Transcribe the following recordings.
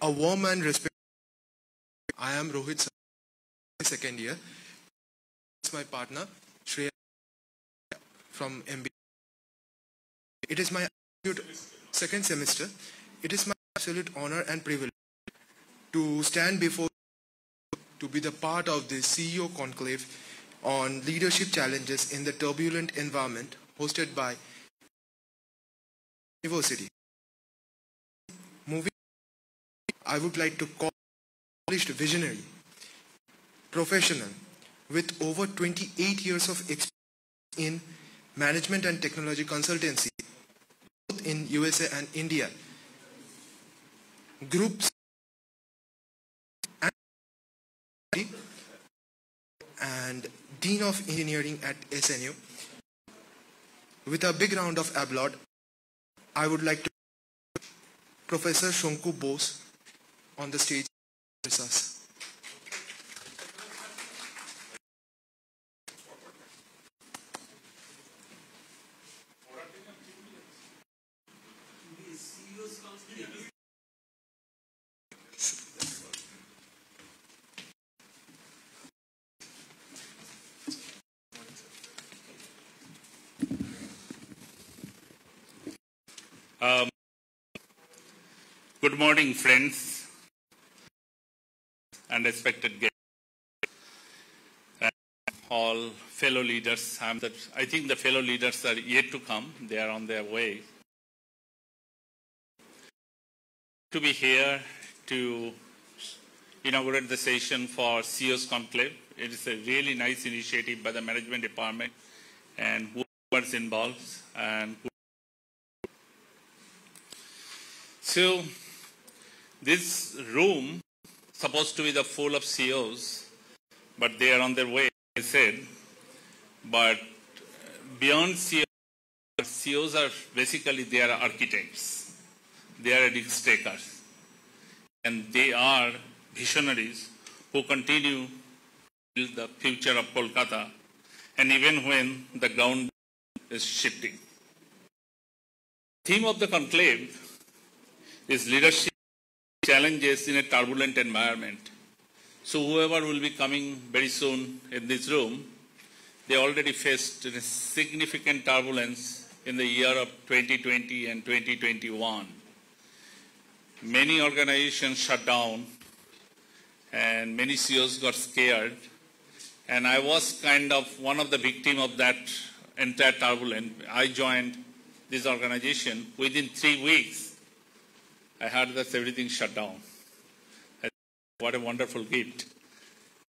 A warm and respectful. I am Rohit, second year. It's my partner, Shreya, from MBA. It is my second semester. It is my absolute honor and privilege to stand before to be the part of the CEO conclave on leadership challenges in the turbulent environment hosted by University. Moving, I would like to call polished visionary, professional, with over 28 years of experience in management and technology consultancy, both in USA and India. Groups and Dean of Engineering at SNU. With a big round of applause, I would like to Professor Shonku Bose on the stage with us. Good morning, friends and respected guests, and all fellow leaders. I think the fellow leaders are yet to come. They are on their way. To be here to inaugurate the session for CEO's Conclave. It is a really nice initiative by the management department and whoever's involved. So this room supposed to be the full of CEOs, but they are on their way, I said. But beyond CEOs are basically, they are architects. They are risk takers. And they are visionaries who continue to build the future of Kolkata, and even when the ground is shifting. The theme of the conclave is leadership challenges in a turbulent environment. So whoever will be coming very soon in this room, they already faced a significant turbulence in the year of 2020 and 2021. Many organizations shut down and many CEOs got scared. And I was kind of one of the victims of that entire turbulence. I joined this organization. Within 3 weeks, I heard that everything shut down. What a wonderful gift.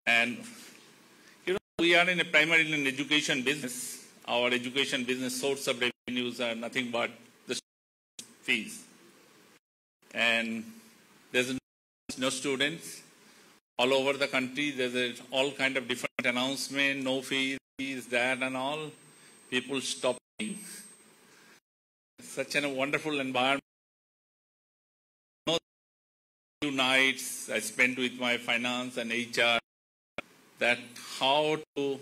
And, we are primarily in education business. Our education business source of revenues are nothing but the fees. And there's no students. All over the country, there's all kind of different announcements, no fees, that and all. People stop paying. Such a wonderful environment. 2 nights I spent with my finance and HR that how to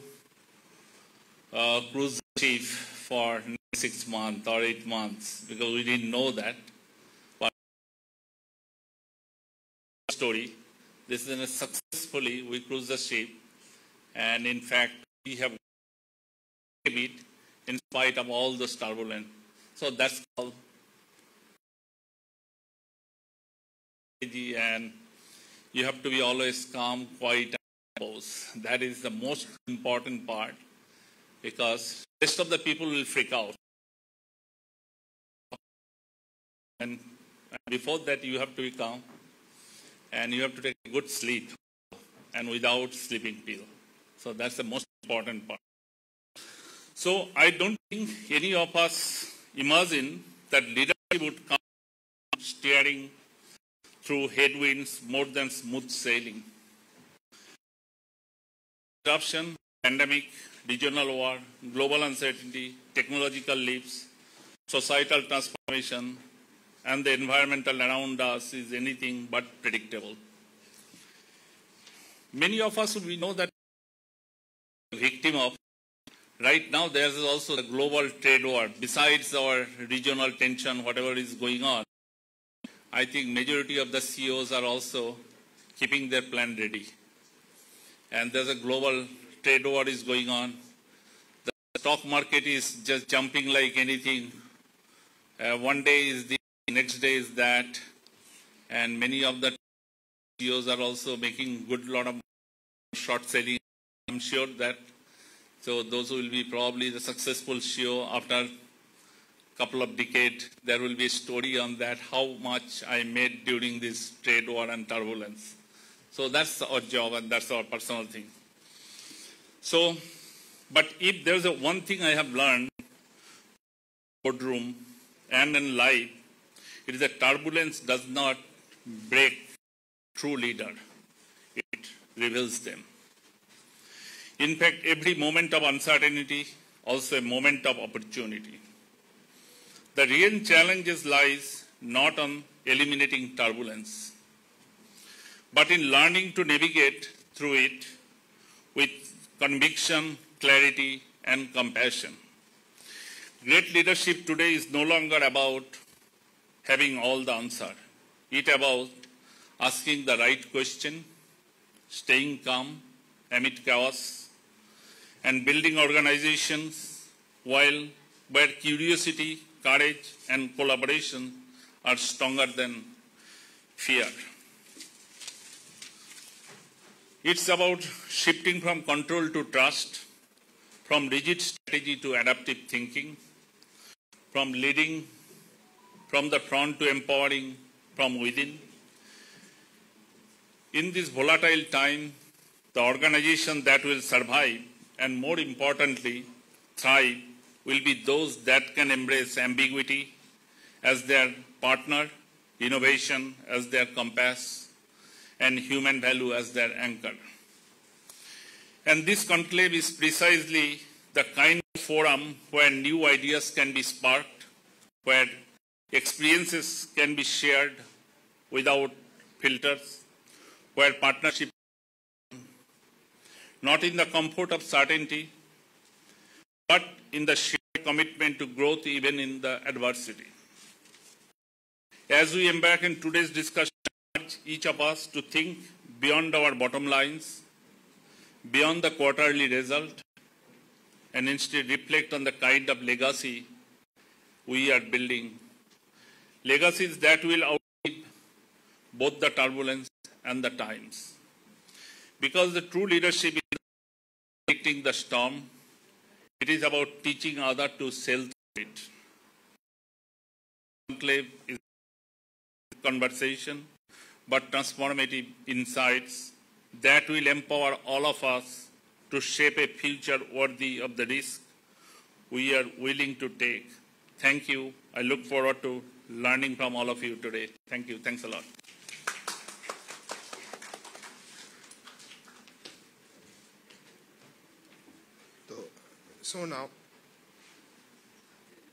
cruise the ship for 6 months or 8 months, because we didn't know that. But story, this is successfully we cruised the ship, and in fact we have it in spite of all this turbulence. So that's called. And you have to be always calm, quiet, and compose. That is the most important part, because the rest of the people will freak out. And before that, you have to be calm, and you have to take a good sleep, and without sleeping pill. So that's the most important part. So I don't think any of us imagine that leadership would come steering through headwinds more than smooth sailing. Disruption, pandemic, regional war, global uncertainty, technological leaps, societal transformation, and the environmental around us is anything but predictable. Many of us, we know that victim of. Right now, there is also the global trade war. Besides our regional tension, whatever is going on, I think majority of the CEOs are also keeping their plan ready. And there's a global trade war is going on. The stock market is just jumping like anything. One day is the next day is that. And many of the CEOs are also making good lot of short selling. I'm sure that. So those will be probably the successful CEO after a couple of decades. There will be a story on that, how much I made during this trade war and turbulence. So that's our job and that's our personal thing. So, but if there's one thing I have learned in the boardroom and in life, it is that turbulence does not break true leader. It reveals them. In fact, every moment of uncertainty also a moment of opportunity. The real challenge lies not on eliminating turbulence, but in learning to navigate through it with conviction, clarity, and compassion. Great leadership today is no longer about having all the answer. It's about asking the right question, staying calm amid chaos, and building organizations where curiosity, courage, and collaboration are stronger than fear. It's about shifting from control to trust, from rigid strategy to adaptive thinking, from leading from the front to empowering from within. In this volatile time, the organization that will survive and more importantly, thrive will be those that can embrace ambiguity as their partner, innovation as their compass, and human value as their anchor. And this conclave is precisely the kind of forum where new ideas can be sparked, where experiences can be shared without filters, where partnership not in the comfort of certainty, but in the shared commitment to growth even in the adversity. As we embark in today's discussion, each of us to think beyond our bottom lines, beyond the quarterly result, and instead reflect on the kind of legacy we are building. Legacies that will outlive both the turbulence and the times. Because the true leadership is predicting the storm, it is about teaching others to sail through it. Conclave is conversation, but transformative insights that will empower all of us to shape a future worthy of the risk we are willing to take. Thank you. I look forward to learning from all of you today. Thank you. Thanks a lot. So now,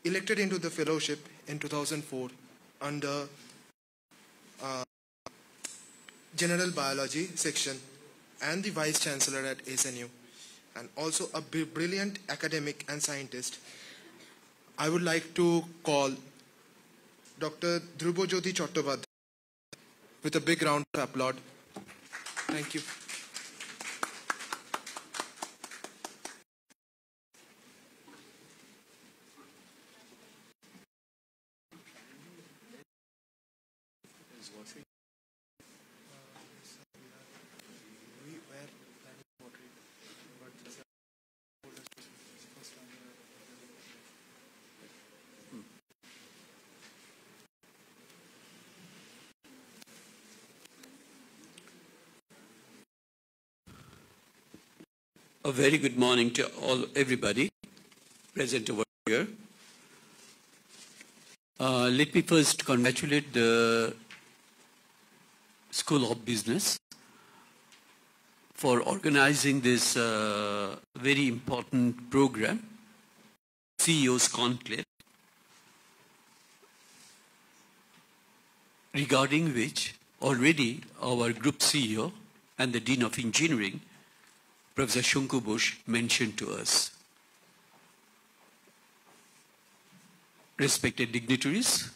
elected into the fellowship in 2004 under General Biology section and the Vice Chancellor at SNU, and also a brilliant academic and scientist, I would like to call Dr. Dhrubajyoti Chattopadhyay with a big round of applause. Thank you. A very good morning to everybody present over here. Let me first congratulate the School of Business for organizing this very important program, CEO's Conclave, regarding which already our group CEO and the Dean of Engineering, Professor Shunku Bush, mentioned to us. Respected dignitaries,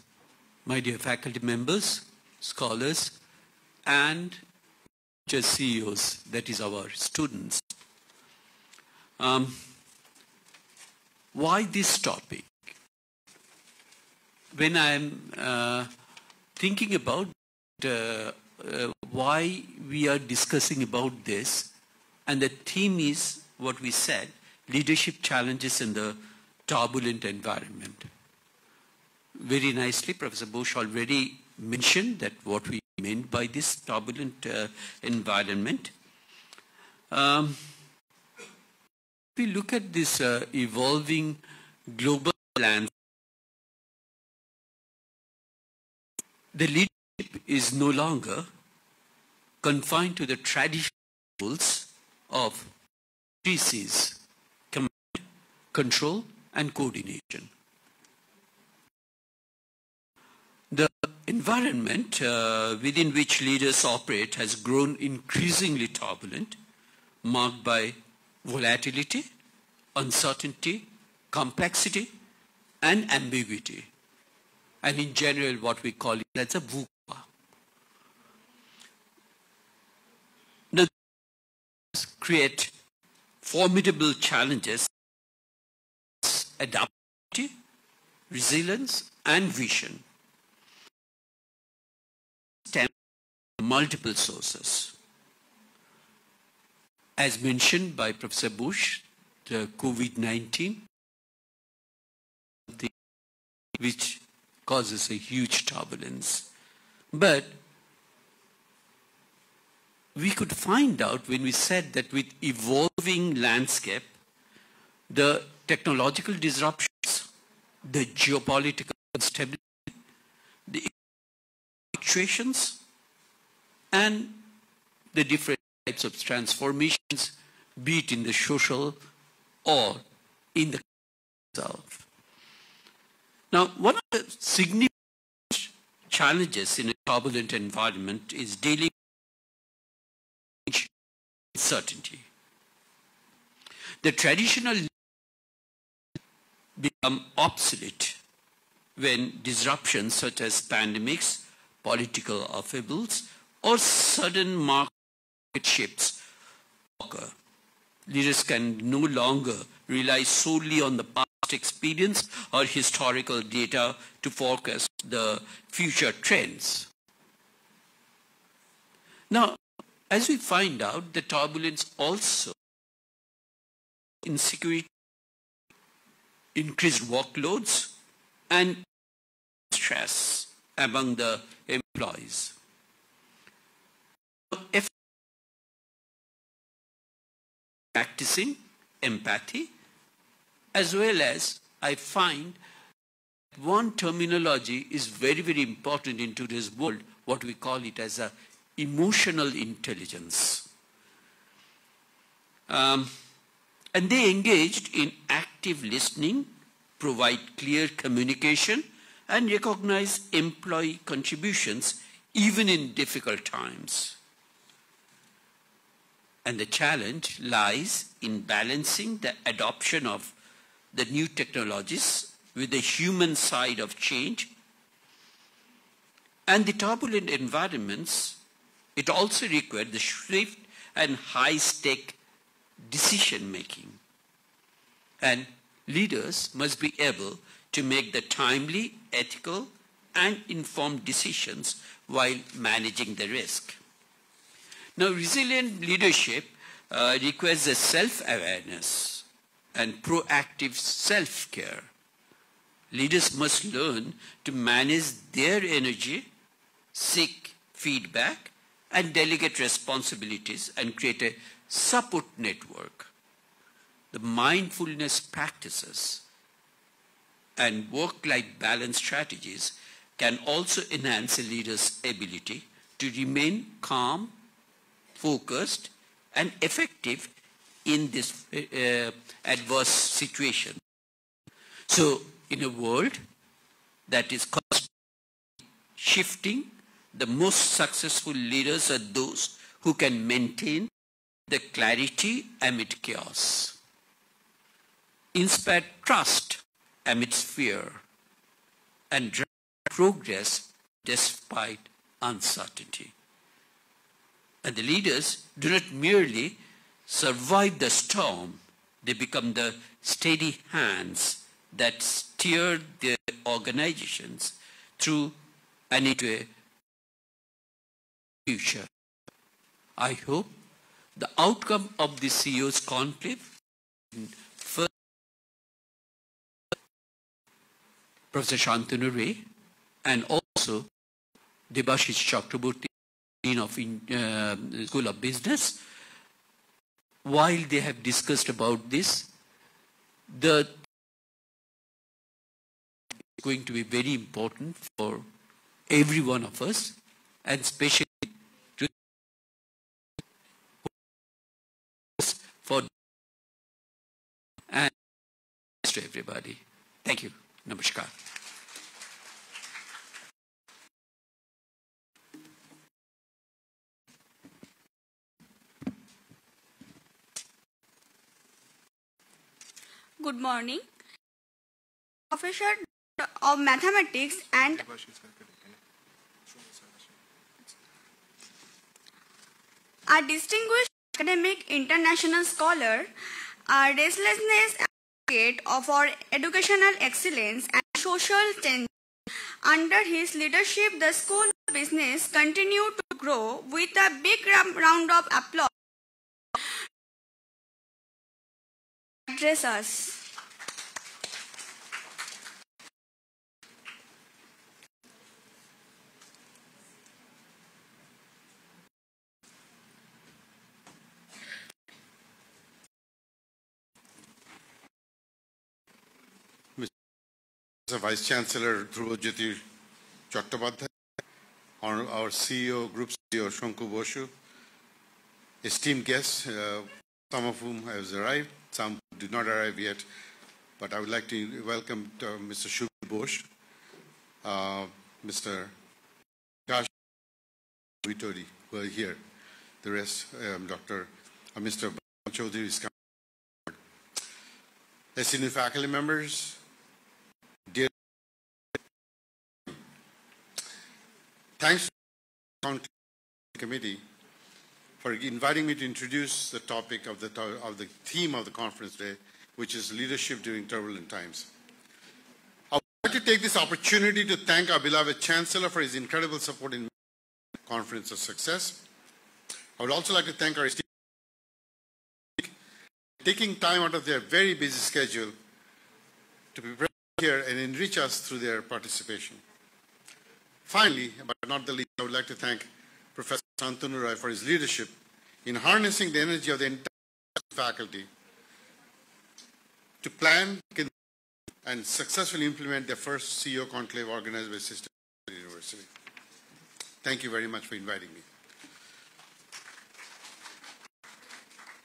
my dear faculty members, scholars, and just CEOs, that is our students. Why this topic? When I'm thinking about why we are discussing about this, and the theme is what we said, leadership challenges in the turbulent environment. Very nicely, Professor Bush already mentioned that what we meant by this turbulent environment. We look at this evolving global landscape. The leadership is no longer confined to the traditional roles of three C's: command, control, and coordination. The environment within which leaders operate has grown increasingly turbulent, marked by volatility, uncertainty, complexity, and ambiguity. And in general, what we call it as a VUCA. Now, these create formidable challenges: adaptability, resilience, and vision. Stem from multiple sources. As mentioned by Professor Bush, the COVID-19, which causes a huge turbulence. But we could find out when we said that with evolving landscape, the technological disruptions, the geopolitical instability, the fluctuations, and the different types of transformations, be it in the social or in the itself. Now, one of the significant challenges in a turbulent environment is dealing with uncertainty. The traditional become obsolete when disruptions such as pandemics, political upheavals, or sudden market shifts occur. Leaders can no longer rely solely on the past experience or historical data to forecast the future trends. Now, as we find out, the turbulence also insecurity, increased workloads, and stress among the employees. If practicing empathy, as well as I find one terminology is very, very important in today's world, what we call it as a emotional intelligence. And they engaged in active listening, provide clear communication, and recognize employee contributions even in difficult times. And the challenge lies in balancing the adoption of the new technologies with the human side of change. And the turbulent environments, it also required the swift and high-stake decision-making. And leaders must be able to make the timely, ethical, and informed decisions while managing the risk. Now, resilient leadership requires a self-awareness and proactive self-care. Leaders must learn to manage their energy, seek feedback, and delegate responsibilities and create a support network. The mindfulness practices and work-life balance strategies can also enhance a leader's ability to remain calm, focused, and effective in this adverse situation. So, in a world that is constantly shifting, the most successful leaders are those who can maintain the clarity amid chaos, inspire trust amidst fear, and drive progress despite uncertainty. And the leaders do not merely survive the storm, they become the steady hands that steer their organizations through and into a future. I hope the outcome of the CEO's conclave, first Professor Shantanu Ray and also Debashish Chakraborty, Dean of School of Business, while they have discussed about this, the is going to be very important for every one of us, and especially for and to everybody. Thank you. Namaskar. Good morning. Professor of Mathematics and a distinguished academic international scholar, a restlessness advocate of our educational excellence and social change. Under his leadership, the School of Business continued to grow with a big round of applause. Address us. Mr. Vice Chancellor Dhruvajyoti Chattopadhyay, our CEO, Group CEO Shanku Boshu, esteemed guests, some of whom have arrived, some did not arrive yet, but I would like to welcome Mr. Shubhi Bose, Mr. Kash Vitori, who are here. The rest, Mr. Chaudhary is coming. Esteemed faculty members, dear, thanks to the committee for inviting me to introduce the topic of the theme of the conference today, which is leadership during turbulent times. I would like to take this opportunity to thank our beloved Chancellor for his incredible support in conference of success. I would also like to thank our esteemed taking time out of their very busy schedule to be present here and enrich us through their participation. Finally, but not the least, I would like to thank Professor Shantanu Ray for his leadership in harnessing the energy of the entire faculty to plan and successfully implement their first CEO conclave organized by Sister University. Thank you very much for inviting me.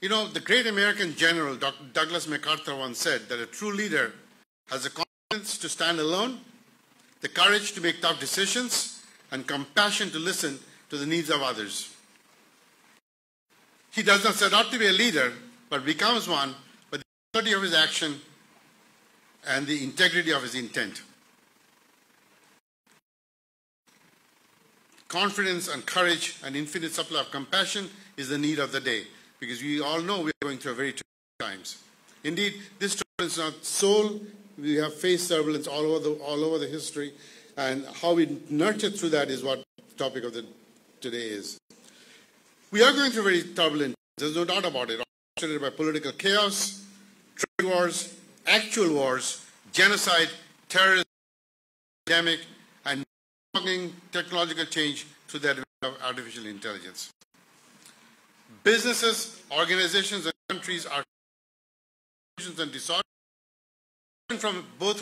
You know, the great American general, Dr. Douglas MacArthur, once said that a true leader has the confidence to stand alone, the courage to make tough decisions, and compassion to listen to the needs of others. He does not set out to be a leader, but becomes one by the quality of his action and the integrity of his intent. Confidence and courage and infinite supply of compassion is the need of the day, because we all know we are going through very turbulent times. Indeed, this turbulence is not sole. We have faced turbulence all over the history, and how we nurture through that is what the topic of today is. We are going through very turbulent times. There's no doubt about it. Orchestrated by political chaos, trade wars, actual wars, genocide, terrorism, pandemic, and technological change through the advent of artificial intelligence. Businesses, organizations, and countries are and disorders from both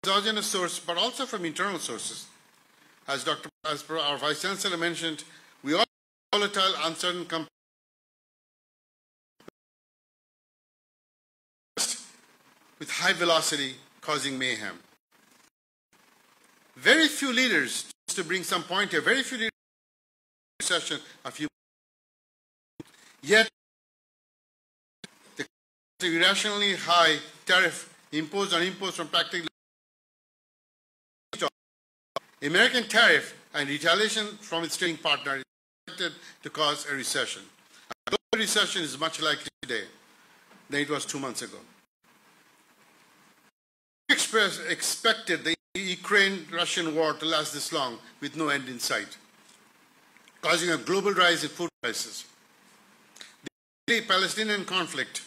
exogenous sources, but also from internal sources. As our Vice Chancellor mentioned, we are volatile, uncertain, with high velocity causing mayhem. Very few leaders, just to bring some point here, very few leaders session a few. Yet, the irrationally high tariff imposed from practically American tariff and retaliation from its trading partner is expected to cause a recession. A global recession is much likely today than it was 2 months ago. Expected the Ukraine-Russian war to last this long with no end in sight, causing a global rise in food prices. The Palestinian conflict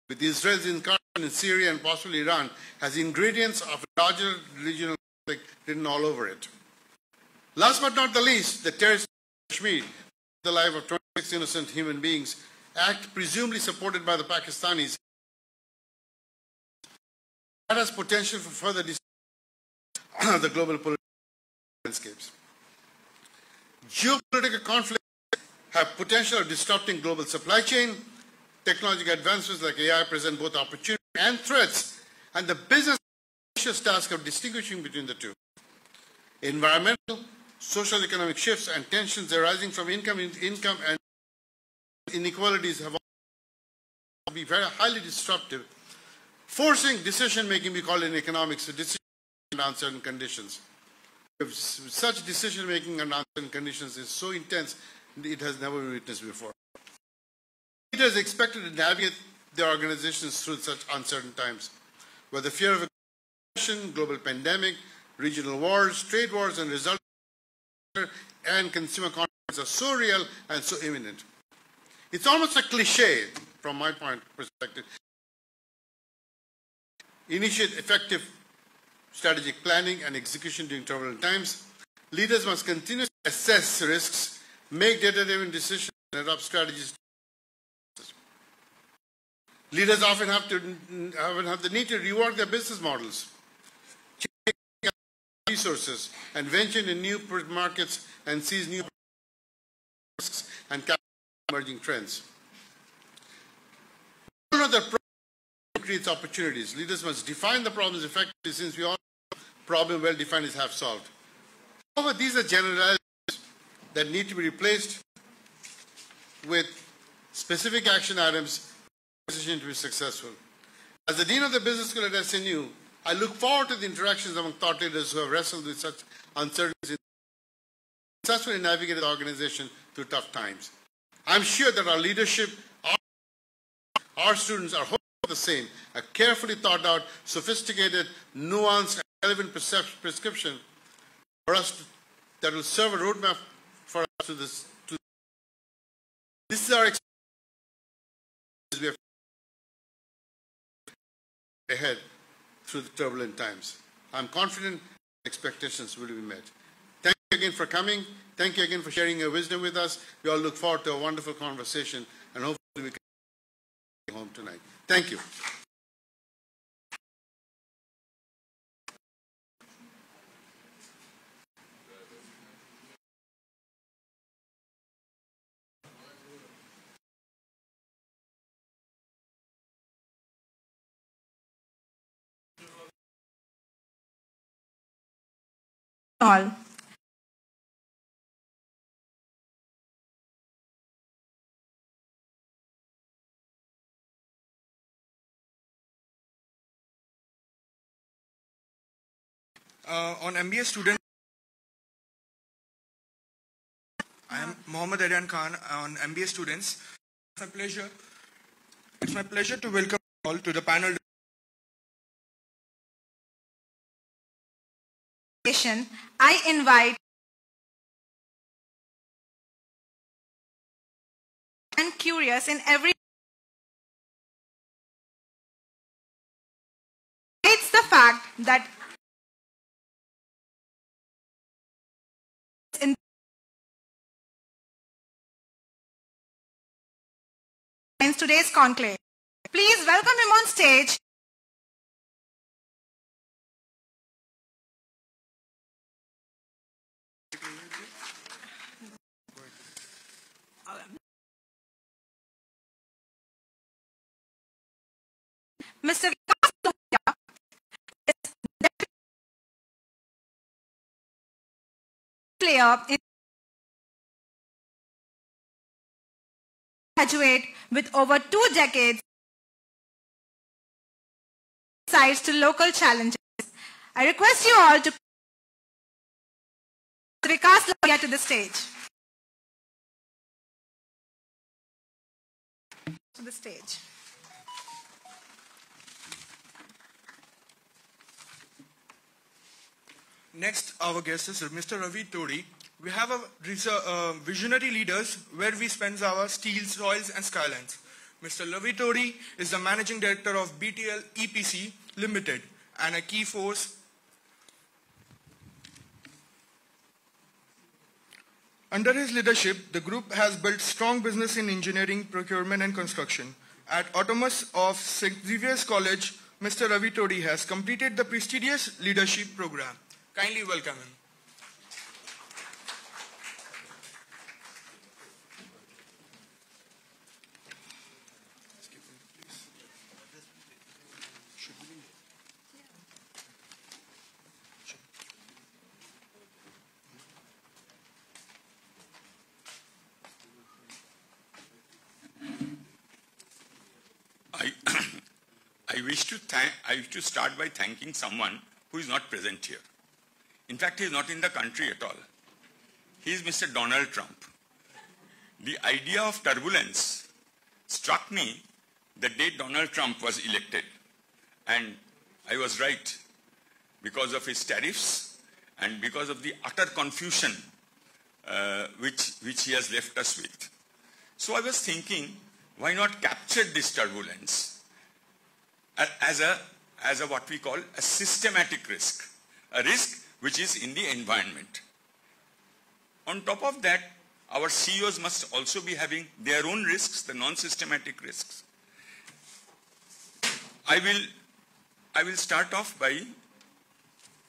with Israel's incursion in Syria and possibly Iran has ingredients of a larger regional conflict written all over it. Last but not the least, the terrorist Kashmir, the life of 26 innocent human beings, act presumably supported by the Pakistanis, that has potential for further the global political landscapes. Geopolitical conflicts have potential of disrupting global supply chain. Technological advancements like AI present both opportunities and threats, and the business task of distinguishing between the two. Environmental, social, economic shifts and tensions arising from income and inequalities have also been very highly disruptive, forcing decision-making, we call it in economics, a decision under uncertain conditions. If such decision-making under uncertain conditions is so intense, it has never been witnessed before. Leaders expected to navigate their organizations through such uncertain times, where the fear of a recession, global pandemic, regional wars, trade wars, and resulting and consumer conflicts are so real and so imminent. It's almost a cliche, from my perspective. Initiate effective strategic planning and execution during turbulent times. Leaders must continuously assess risks, make data-driven decisions, and adopt strategies. Leaders often have the need to rework their business models, change resources, and venture into new markets and seize new risks and capture emerging trends. One of the problems creates opportunities. Leaders must define the problems effectively, since we all know problem well defined is half solved. However, these are generalities that need to be replaced with specific action items to be successful. As the Dean of the Business School at SNU, I look forward to the interactions among thought leaders who have wrestled with such uncertainties and successfully navigated the organization through tough times. I'm sure that our leadership, our students are hoping for the same, a carefully thought out, sophisticated, nuanced, and relevant prescription for us that will serve a roadmap for us to this. This is our experience we have ahead through the turbulent times. I'm confident expectations will be met. Thank you again for coming. Thank you again for sharing your wisdom with us. We all look forward to a wonderful conversation, and hopefully we can go home tonight. Thank you. All. On MBA student, I am Mohammad Aryan Khan on MBA students. It's my pleasure to welcome you all to the panel. I invite and curious in every. It's the fact that in today's conclave. Please welcome him on stage. Mr. is player in graduate with over 2 decades insights to local challenges. I request you all to Vikas Lohia to the stage. To the stage. Next, our guest is Mr. Ravi Todi. We have a visionary leaders where we spend our steels, soils and skylines. Mr. Ravi Todi is the managing director of BTL EPC Limited and a key force. Under his leadership, the group has built strong business in engineering, procurement and construction. At Autonomous of St. Xavier's College, Mr. Ravi Todi has completed the prestigious leadership program. Kindly welcome him. I wish to start by thanking someone who is not present here. In fact, he is not in the country at all. He is Mr. Donald Trump. The idea of turbulence struck me the day Donald Trump was elected. And I was right because of his tariffs and because of the utter confusion which he has left us with. So I was thinking, why not capture this turbulence as a what we call a systematic risk, a risk which is in the environment. On top of that, our CEOs must also be having their own risks, the non-systematic risks. I will start off by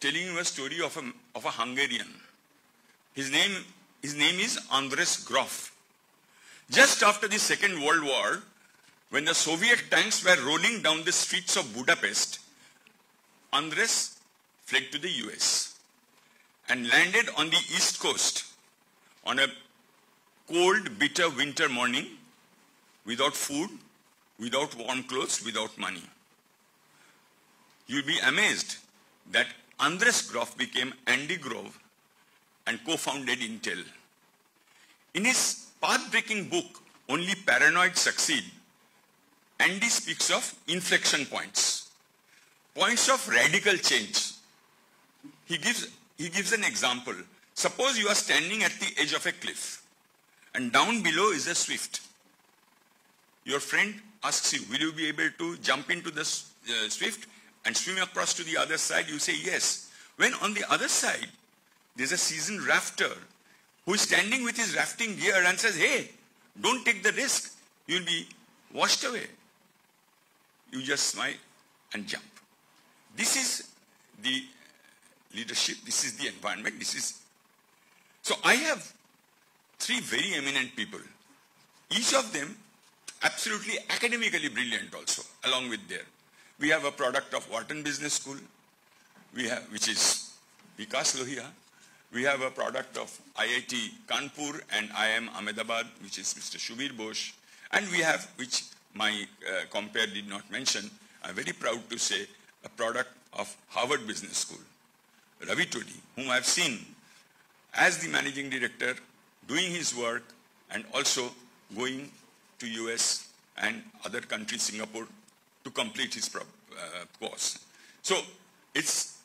telling you a story of a Hungarian. His name is Andres Grof. Just after the Second World War, when the Soviet tanks were rolling down the streets of Budapest, Andres fled to the US and landed on the East Coast on a cold, bitter winter morning without food, without warm clothes, without money. You'll be amazed that Andres Grof became Andy Grove and co-founded Intel. In his path-breaking book, Only Paranoid Succeed, Andy speaks of inflection points, points of radical change. He gives an example. Suppose you are standing at the edge of a cliff and down below is a swift. Your friend asks you, will you be able to jump into the swift and swim across to the other side? You say yes. When on the other side, there's a seasoned rafter who is standing with his rafting gear and says, hey, don't take the risk. You'll be washed away. You just smile and jump. This is the leadership. This is the environment. So I have three very eminent people. Each of them absolutely academically brilliant also, along with their. We have a product of Wharton Business School, which is Vikas Lohia. We have a product of IIT Kanpur and IIM Ahmedabad, which is Mr. Shubir Bose. And we have, which my compere did not mention, I'm very proud to say, a product of Harvard Business School, Ravi Todi, whom I've seen as the managing director doing his work and also going to US and other countries, Singapore, to complete his course. So it's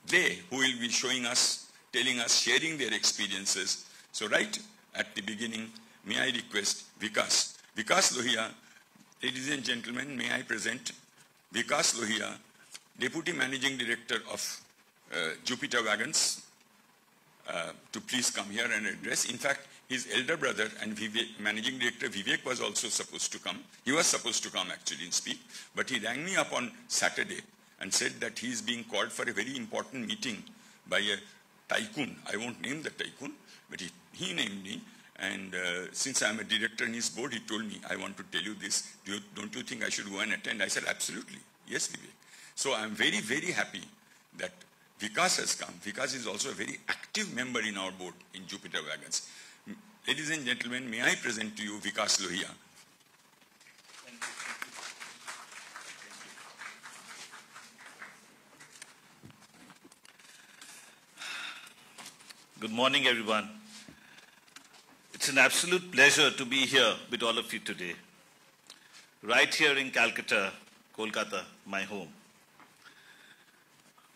they who will be showing us, telling us, sharing their experiences. So right at the beginning, may I request Vikas Lohia. Ladies and gentlemen, may I present Vikas Lohia, Deputy Managing Director of Jupiter Wagons, to please come here and address. In fact, his elder brother and Managing Director Vivek was also supposed to come. He was supposed to come actually and speak, but he rang me up on Saturday and said that he is being called for a very important meeting by a tycoon. I won't name the tycoon, but he named me. And since I'm a director in his board, he told me, I want to tell you this. Don't you think I should go and attend? I said, absolutely. Yes, Vivek. So I'm very, very happy that Vikas has come. Vikas is also a very active member in our board in Jupiter Wagons. Ladies and gentlemen, may I present to you Vikas Lohia. Good morning, everyone. It's an absolute pleasure to be here with all of you today, right here in Calcutta, Kolkata, my home.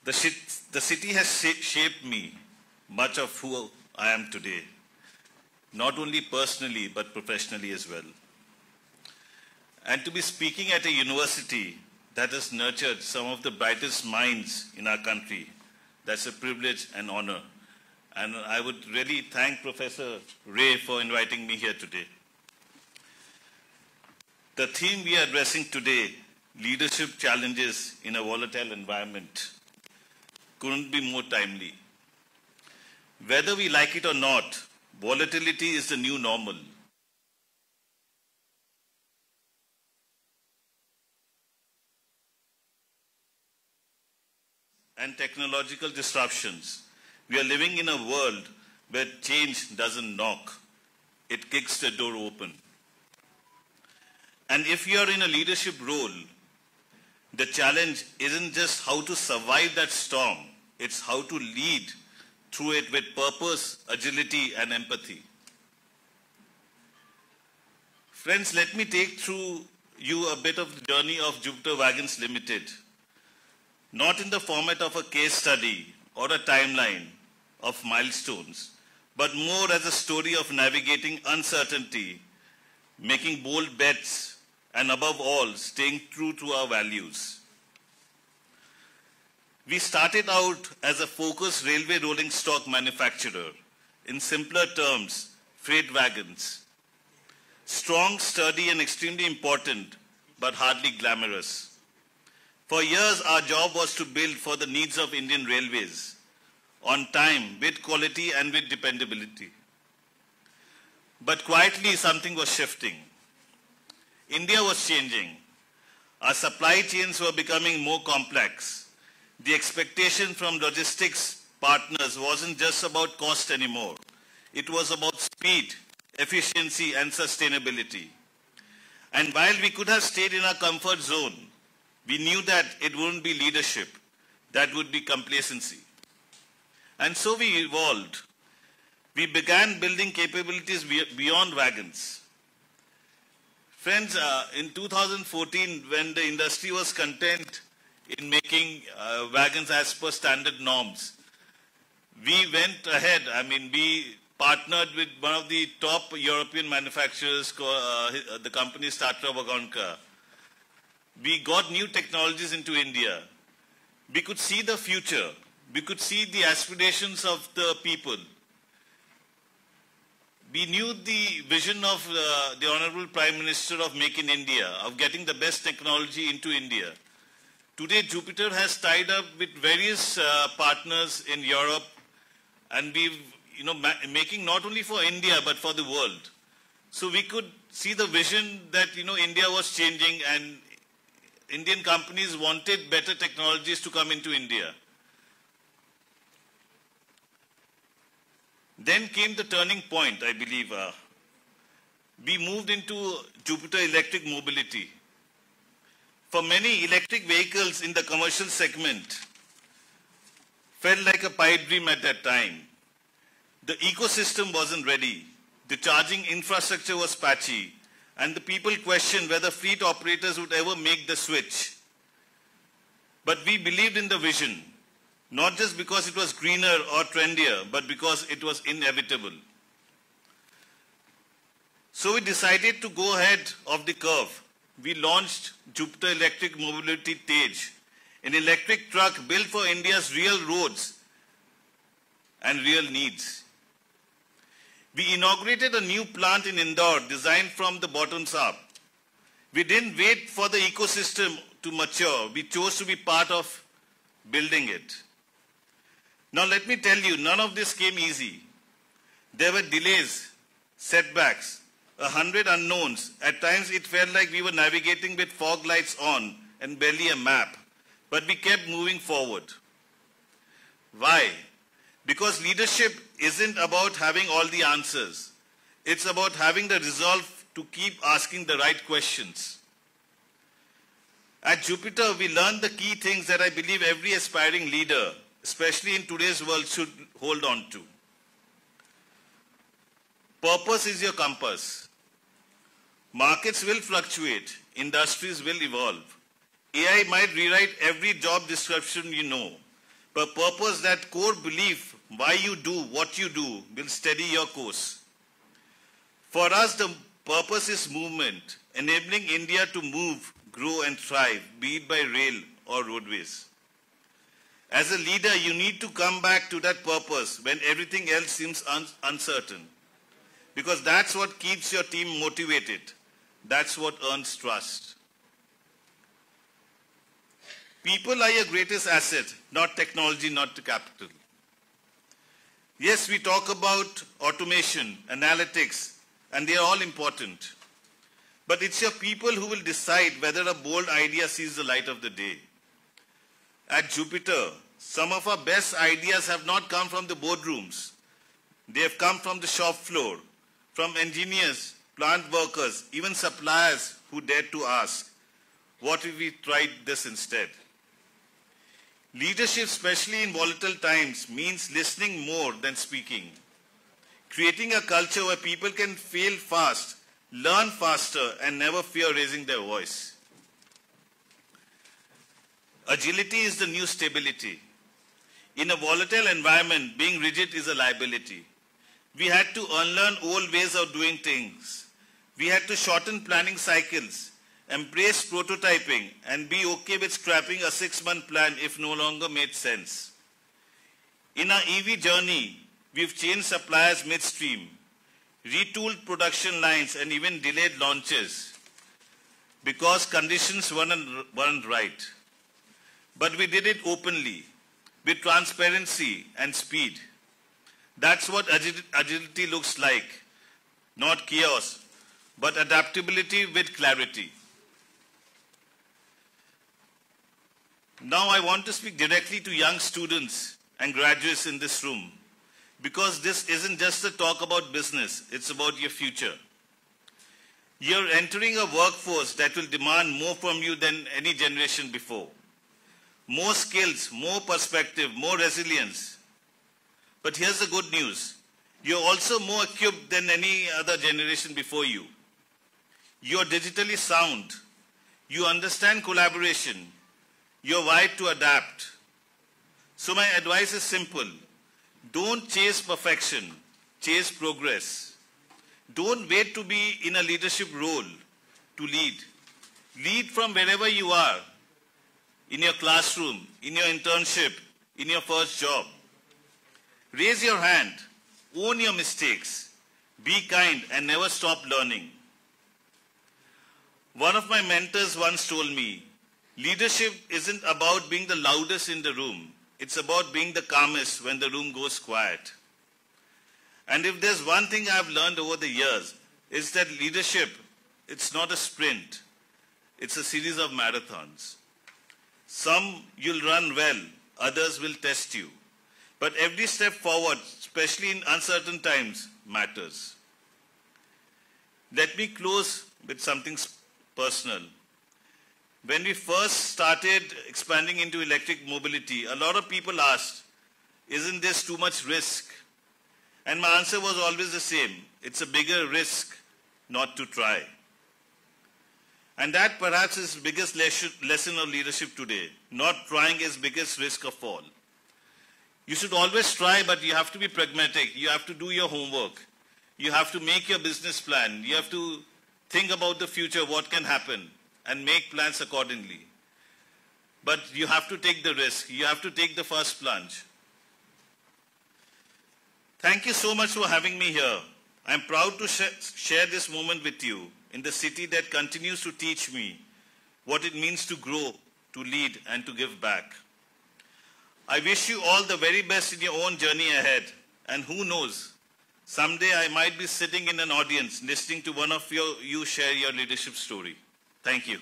The city has shaped me much of who I am today, not only personally but professionally as well. And to be speaking at a university that has nurtured some of the brightest minds in our country, that's a privilege and honor. And I would really thank Professor Ray for inviting me here today. The theme we are addressing today, leadership challenges in a volatile environment, couldn't be more timely. Whether we like it or not, volatility is the new normal. And technological disruptions. We are living in a world where change doesn't knock. It kicks the door open. And if you are in a leadership role, the challenge isn't just how to survive that storm, it's how to lead through it with purpose, agility, and empathy. Friends, let me take through you a bit of the journey of Jupiter Wagons Limited, not in the format of a case study or a timeline of milestones, but more as a story of navigating uncertainty, making bold bets, and above all, staying true to our values. We started out as a focused railway rolling stock manufacturer, in simpler terms, freight wagons. Strong, sturdy, and extremely important, but hardly glamorous. For years, our job was to build for the needs of Indian Railways, on time, with quality, and with dependability. But quietly, something was shifting. India was changing. Our supply chains were becoming more complex. The expectation from logistics partners wasn't just about cost anymore. It was about speed, efficiency, and sustainability. And while we could have stayed in our comfort zone, we knew that it wouldn't be leadership. That would be complacency. And so we evolved. We began building capabilities beyond wagons. Friends, in 2014, when the industry was content in making wagons as per standard norms, we went ahead. We partnered with one of the top European manufacturers, the company Tatra Vagonka. We got new technologies into India. We could see the future. We could see the aspirations of the people. We knew the vision of the Honorable Prime Minister of Make in India, of getting the best technology into India. Today, Jupiter has tied up with various partners in Europe, and we've, making not only for India, but for the world. So we could see the vision that, India was changing and Indian companies wanted better technologies to come into India. Then came the turning point, I believe. We moved into Jupiter Electric Mobility. For many, electric vehicles in the commercial segment felt like a pipe dream at that time. The ecosystem wasn't ready. The charging infrastructure was patchy. And the people questioned whether fleet operators would ever make the switch. But we believed in the vision. Not just because it was greener or trendier, but because it was inevitable. So we decided to go ahead of the curve. We launched Jupiter Electric Mobility Tej, an electric truck built for India's real roads and real needs. We inaugurated a new plant in Indore designed from the bottoms up. We didn't wait for the ecosystem to mature. We chose to be part of building it. Now let me tell you, none of this came easy. There were delays, setbacks, 100 unknowns. At times it felt like we were navigating with fog lights on and barely a map. But we kept moving forward. Why? Because leadership isn't about having all the answers. It's about having the resolve to keep asking the right questions. At Jupiter, we learned the key things that I believe every aspiring leader, especially in today's world, should hold on to. Purpose is your compass. Markets will fluctuate. Industries will evolve. AI might rewrite every job description you know. But purpose, that core belief, why you do what you do, will steady your course. For us, the purpose is movement, enabling India to move, grow and thrive, be it by rail or roadways. As a leader, you need to come back to that purpose when everything else seems uncertain. Because that's what keeps your team motivated. That's what earns trust. People are your greatest asset, not technology, not capital. Yes, we talk about automation, analytics, and they are all important. But it's your people who will decide whether a bold idea sees the light of the day. At Jupiter, some of our best ideas have not come from the boardrooms. They have come from the shop floor, from engineers, plant workers, even suppliers who dared to ask, what if we tried this instead? Leadership, especially in volatile times, means listening more than speaking. Creating a culture where people can fail fast, learn faster, and never fear raising their voice. Agility is the new stability. In a volatile environment, being rigid is a liability. We had to unlearn old ways of doing things. We had to shorten planning cycles, embrace prototyping, and be okay with scrapping a 6-month plan if no longer made sense. In our EV journey, we've changed suppliers midstream, retooled production lines, and even delayed launches because conditions weren't right. But we did it openly, with transparency and speed. That's what agility looks like. Not chaos, but adaptability with clarity. Now I want to speak directly to young students and graduates in this room, because this isn't just a talk about business, it's about your future. You're entering a workforce that will demand more from you than any generation before. More skills, more perspective, more resilience. But here's the good news. You're also more equipped than any other generation before you. You're digitally sound. You understand collaboration. You're wired to adapt. So my advice is simple. Don't chase perfection. Chase progress. Don't wait to be in a leadership role to lead. Lead from wherever you are. In your classroom, in your internship, in your first job. Raise your hand. Own your mistakes. Be kind and never stop learning. One of my mentors once told me, leadership isn't about being the loudest in the room. It's about being the calmest when the room goes quiet. And if there's one thing I've learned over the years, it's that leadership, it's not a sprint. It's a series of marathons. Some you'll run well, others will test you. But every step forward, especially in uncertain times, matters. Let me close with something personal. When we first started expanding into electric mobility, a lot of people asked, isn't this too much risk? And my answer was always the same. It's a bigger risk not to try. And that perhaps is the biggest lesson of leadership today. Not trying is biggest risk of all. You should always try, but you have to be pragmatic. You have to do your homework. You have to make your business plan. You have to think about the future, what can happen, and make plans accordingly. But you have to take the risk. You have to take the first plunge. Thank you so much for having me here. I'm proud to share this moment with you in the city that continues to teach me what it means to grow, to lead, and to give back. I wish you all the very best in your own journey ahead. And who knows, someday I might be sitting in an audience listening to one of you share your leadership story. Thank you.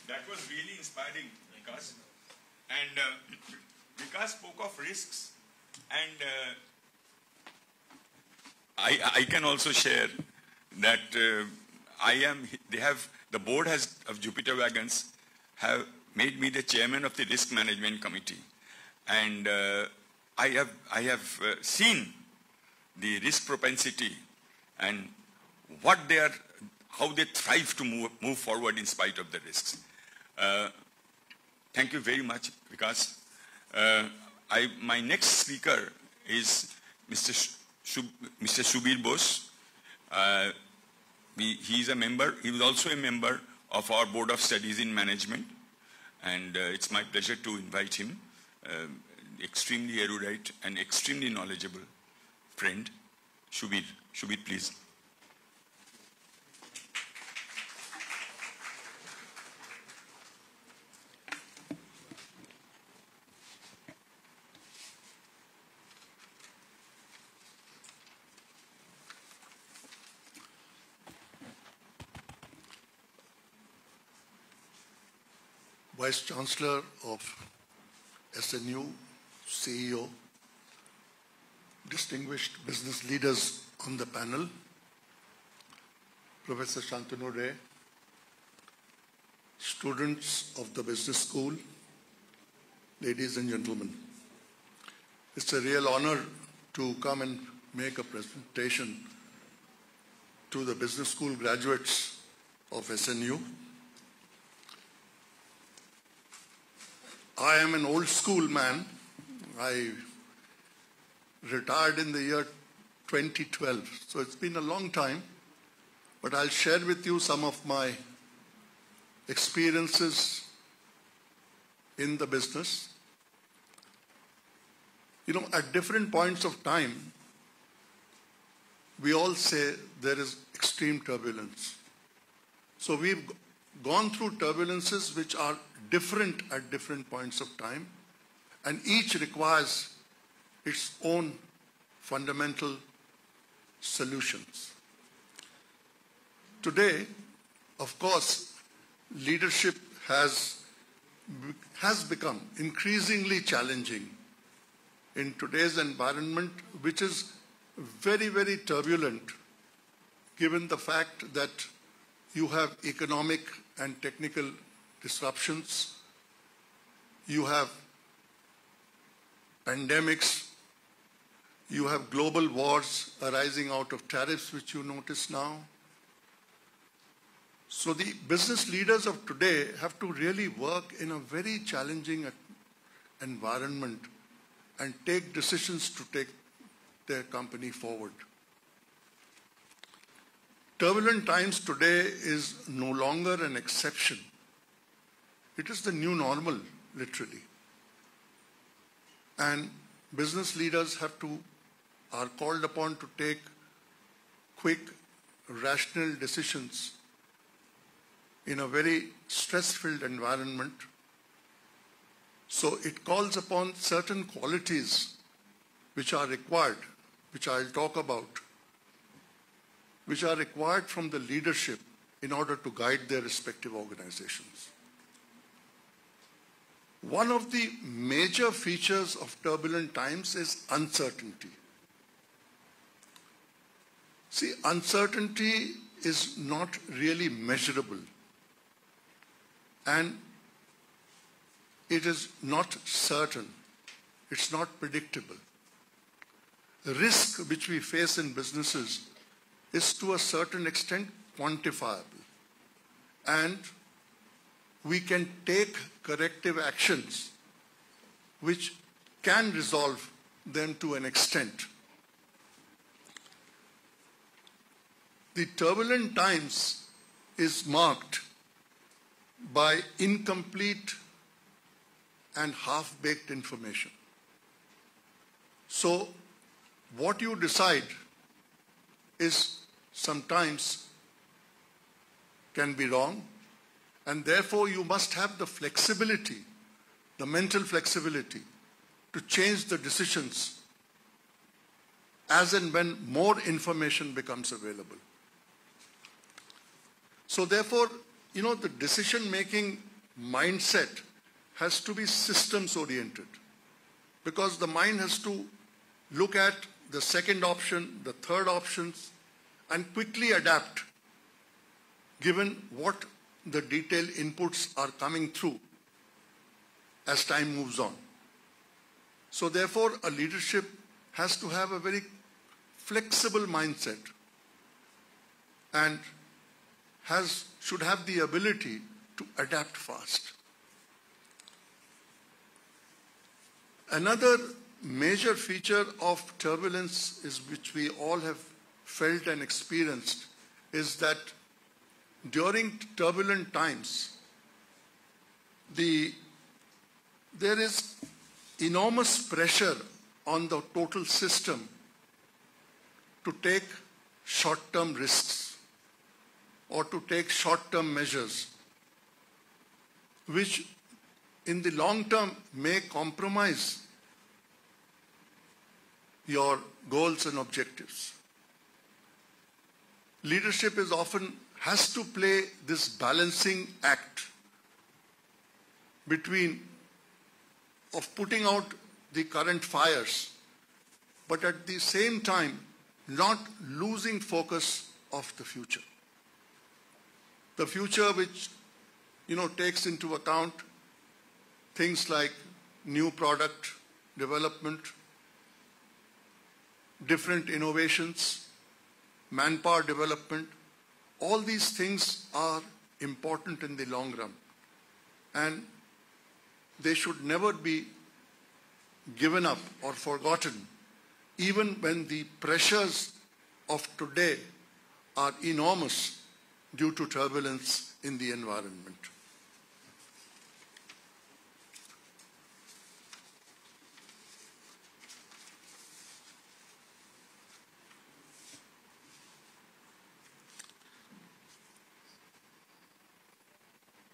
That was really inspiring, Vikas. And Vikas spoke of risks. And I can also share that the board of Jupiter Wagons have made me the chairman of the risk management committee. And I have seen the risk propensity and how they thrive to move forward in spite of the risks. Thank you very much, Vikas. My next speaker is Mr. Shubir Bose. He is a member. He was also a member of our Board of Studies in Management, and it's my pleasure to invite him. Extremely erudite and extremely knowledgeable friend, Shubir. Shubir, please. Vice Chancellor of SNU, CEO, distinguished business leaders on the panel, Professor Shantanu Ray, students of the business school, ladies and gentlemen. It's a real honor to come and make a presentation to the business school graduates of SNU. I am an old school man. I retired in the year 2012, so it's been a long time, but I'll share with you some of my experiences in the business. You know, at different points of time, we all say there is extreme turbulence. So we've gone through turbulences which are different at different points of time, and each requires its own fundamental solutions. Today, of course, leadership has become increasingly challenging in today's environment, which is very, very turbulent, given the fact that you have economic and technical disruptions, you have pandemics, you have global wars arising out of tariffs, which you notice now. So the business leaders of today have to really work in a very challenging environment and take decisions to take their company forward. Turbulent times today is no longer an exception. It is the new normal, literally. And business leaders are called upon to take quick, rational decisions in a very stress-filled environment. So it calls upon certain qualities which are required, which I'll talk about, which are required from the leadership in order to guide their respective organizations. One of the major features of turbulent times is uncertainty. See, uncertainty is not really measurable, and it is not certain. It's not predictable. The risk which we face in businesses is to a certain extent quantifiable, and we can take corrective actions which can resolve them to an extent. The turbulent times is marked by incomplete and half-baked information. So what you decide is sometimes can be wrong, and therefore you must have the flexibility, the mental flexibility, to change the decisions as and when more information becomes available. So therefore, you know, the decision-making mindset has to be systems-oriented, because the mind has to look at the second option, the third options, and quickly adapt given what the detailed inputs are coming through as time moves on. So therefore, a leadership has to have a very flexible mindset and should have the ability to adapt fast. Another major feature of turbulence which we all have felt and experienced is that during turbulent times, there is enormous pressure on the total system to take short-term risks or to take short-term measures, which in the long term may compromise your goals and objectives. Leadership has to play this balancing act of putting out the current fires, but at the same time not losing focus of the future. The future which takes into account things like new product development, different innovations, manpower development. All these things are important in the long run, and they should never be given up or forgotten, even when the pressures of today are enormous due to turbulence in the environment.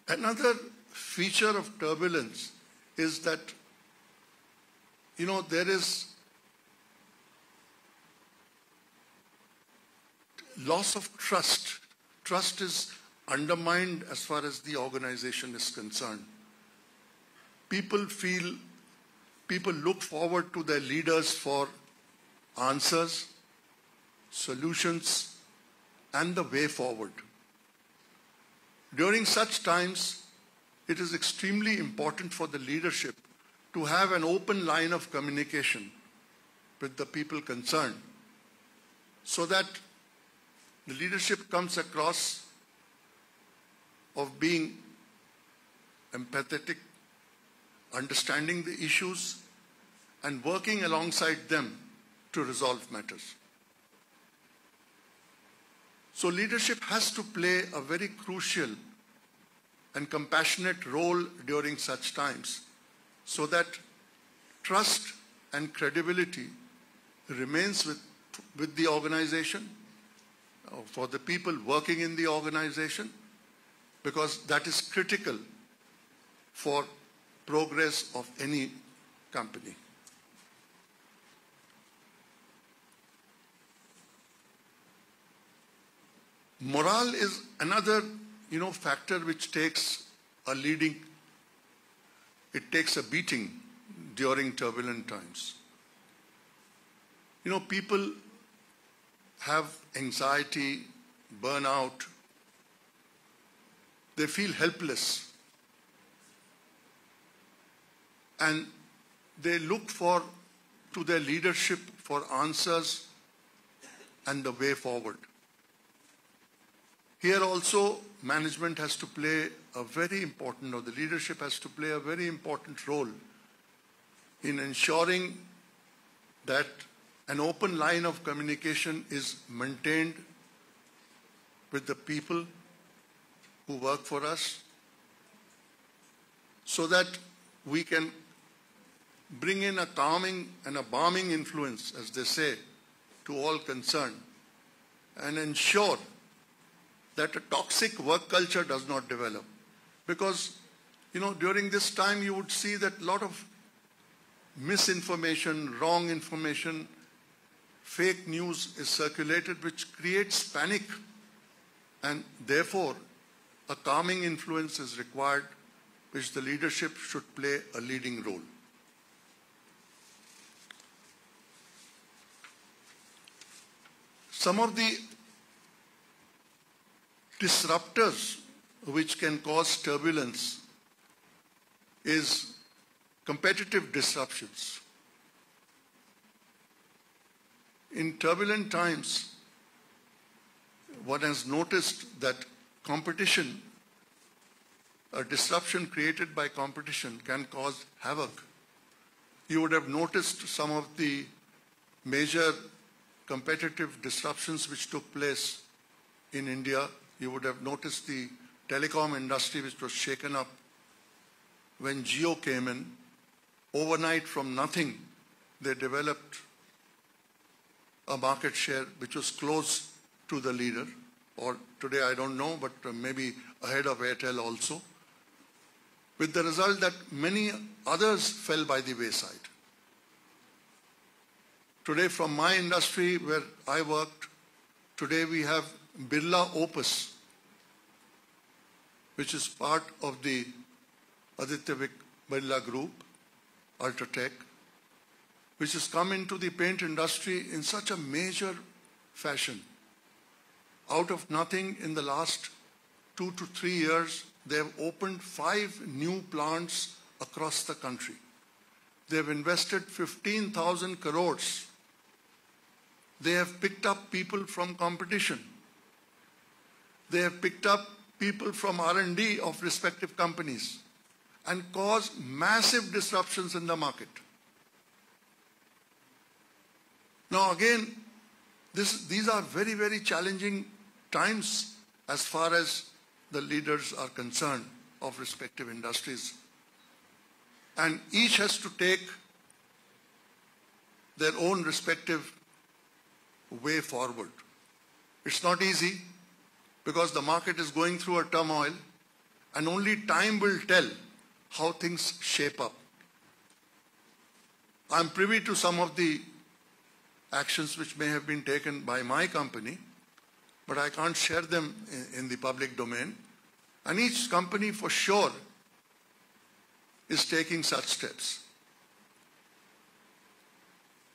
Another feature of turbulence is that, there is loss of trust. Trust is undermined as far as the organization is concerned. People look forward to their leaders for answers, solutions, and the way forward. During such times, it is extremely important for the leadership to have an open line of communication with the people concerned, so that the leadership comes across of being empathetic, understanding the issues, and working alongside them to resolve matters. So leadership has to play a very crucial and compassionate role during such times, so that trust and credibility remains with the organization, for the people working in the organization, because that is critical for progress of any company. Morale is another, factor which takes a beating during turbulent times. People have anxiety, burnout, they feel helpless, and they look to their leadership for answers and the way forward. Here also, management has to play the leadership has to play a very important role in ensuring that an open line of communication is maintained with the people who work for us, so that we can bring in a calming and a balming influence, as they say, to all concerned, and ensure that a toxic work culture does not develop. Because, during this time you would see that a lot of misinformation, wrong information, fake news is circulated, which creates panic, and therefore a calming influence is required, which the leadership should play a leading role. Some of the disruptors which can cause turbulence is competitive disruptions. In turbulent times, one has noticed that competition, a disruption created by competition, can cause havoc. You would have noticed some of the major competitive disruptions which took place in India. You would have noticed the telecom industry which was shaken up when Jio came in. Overnight, from nothing, they developed a market share which was close to the leader, or today I don't know, but maybe ahead of Airtel also, with the result that many others fell by the wayside. Today, from my industry where I worked, today we have Birla Opus, which is part of the Aditya Birla Group, Ultratech, which has come into the paint industry in such a major fashion. Out of nothing, in the last 2 to 3 years, they have opened 5 new plants across the country. They have invested 15,000 crores. They have picked up people from competition. They have picked up people from R&D of respective companies and caused massive disruptions in the market. Now again, these are very, very challenging times as far as the leaders are concerned of respective industries. And each has to take their own respective way forward. It's not easy because the market is going through a turmoil and only time will tell how things shape up. I'm privy to some of the actions which may have been taken by my company, but I can't share them in the public domain. And each company for sure is taking such steps.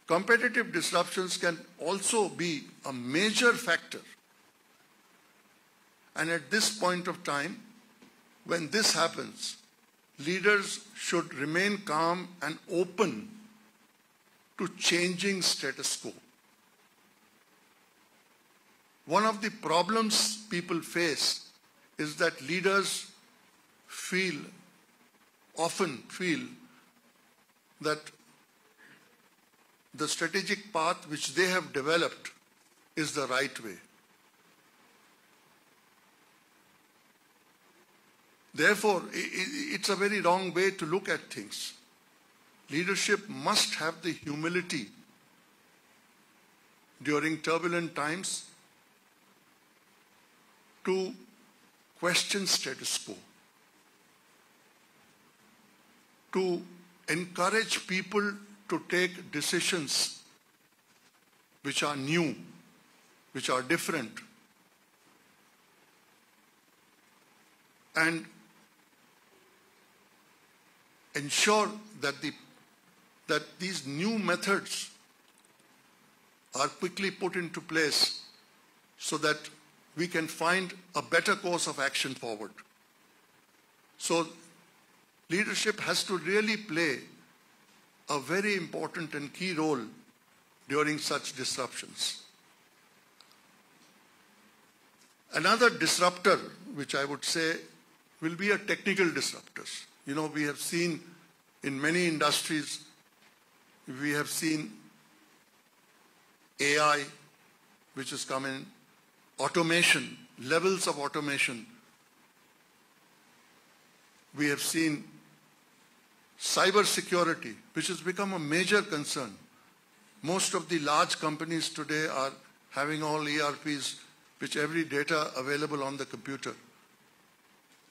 Competitive disruptions can also be a major factor. And at this point of time, when this happens, leaders should remain calm and open to changing status quo. One of the problems people face is that leaders often feel that the strategic path which they have developed is the right way. Therefore, it's a very wrong way to look at things. Leadership must have the humility during turbulent times to question status quo, to encourage people to take decisions which are new, which are different, and ensure that these new methods are quickly put into place so that we can find a better course of action forward. So leadership has to really play a very important and key role during such disruptions. Another disruptor, which I would say will be a technical disruptors. You know, we have seen in many industries, we have seen AI, which has come in, automation, levels of automation. We have seen cyber security, which has become a major concern. Most of the large companies today are having all ERPs, which every data available on the computer.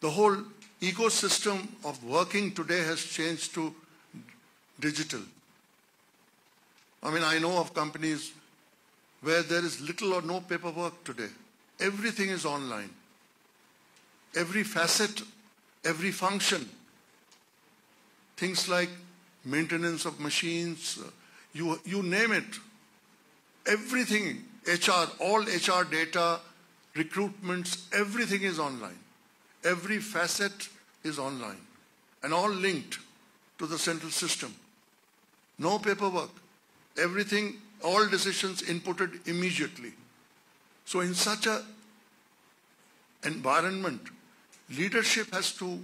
The whole ecosystem of working today has changed to digital. I mean, I know of companies where there is little or no paperwork today. Everything is online. Every facet, every function. Things like maintenance of machines, you name it. Everything, HR, all HR data, recruitments, everything is online. Every facet is online and all linked. to the central system. No paperwork. Everything, all decisions inputted immediately. So in such an environment, leadership has to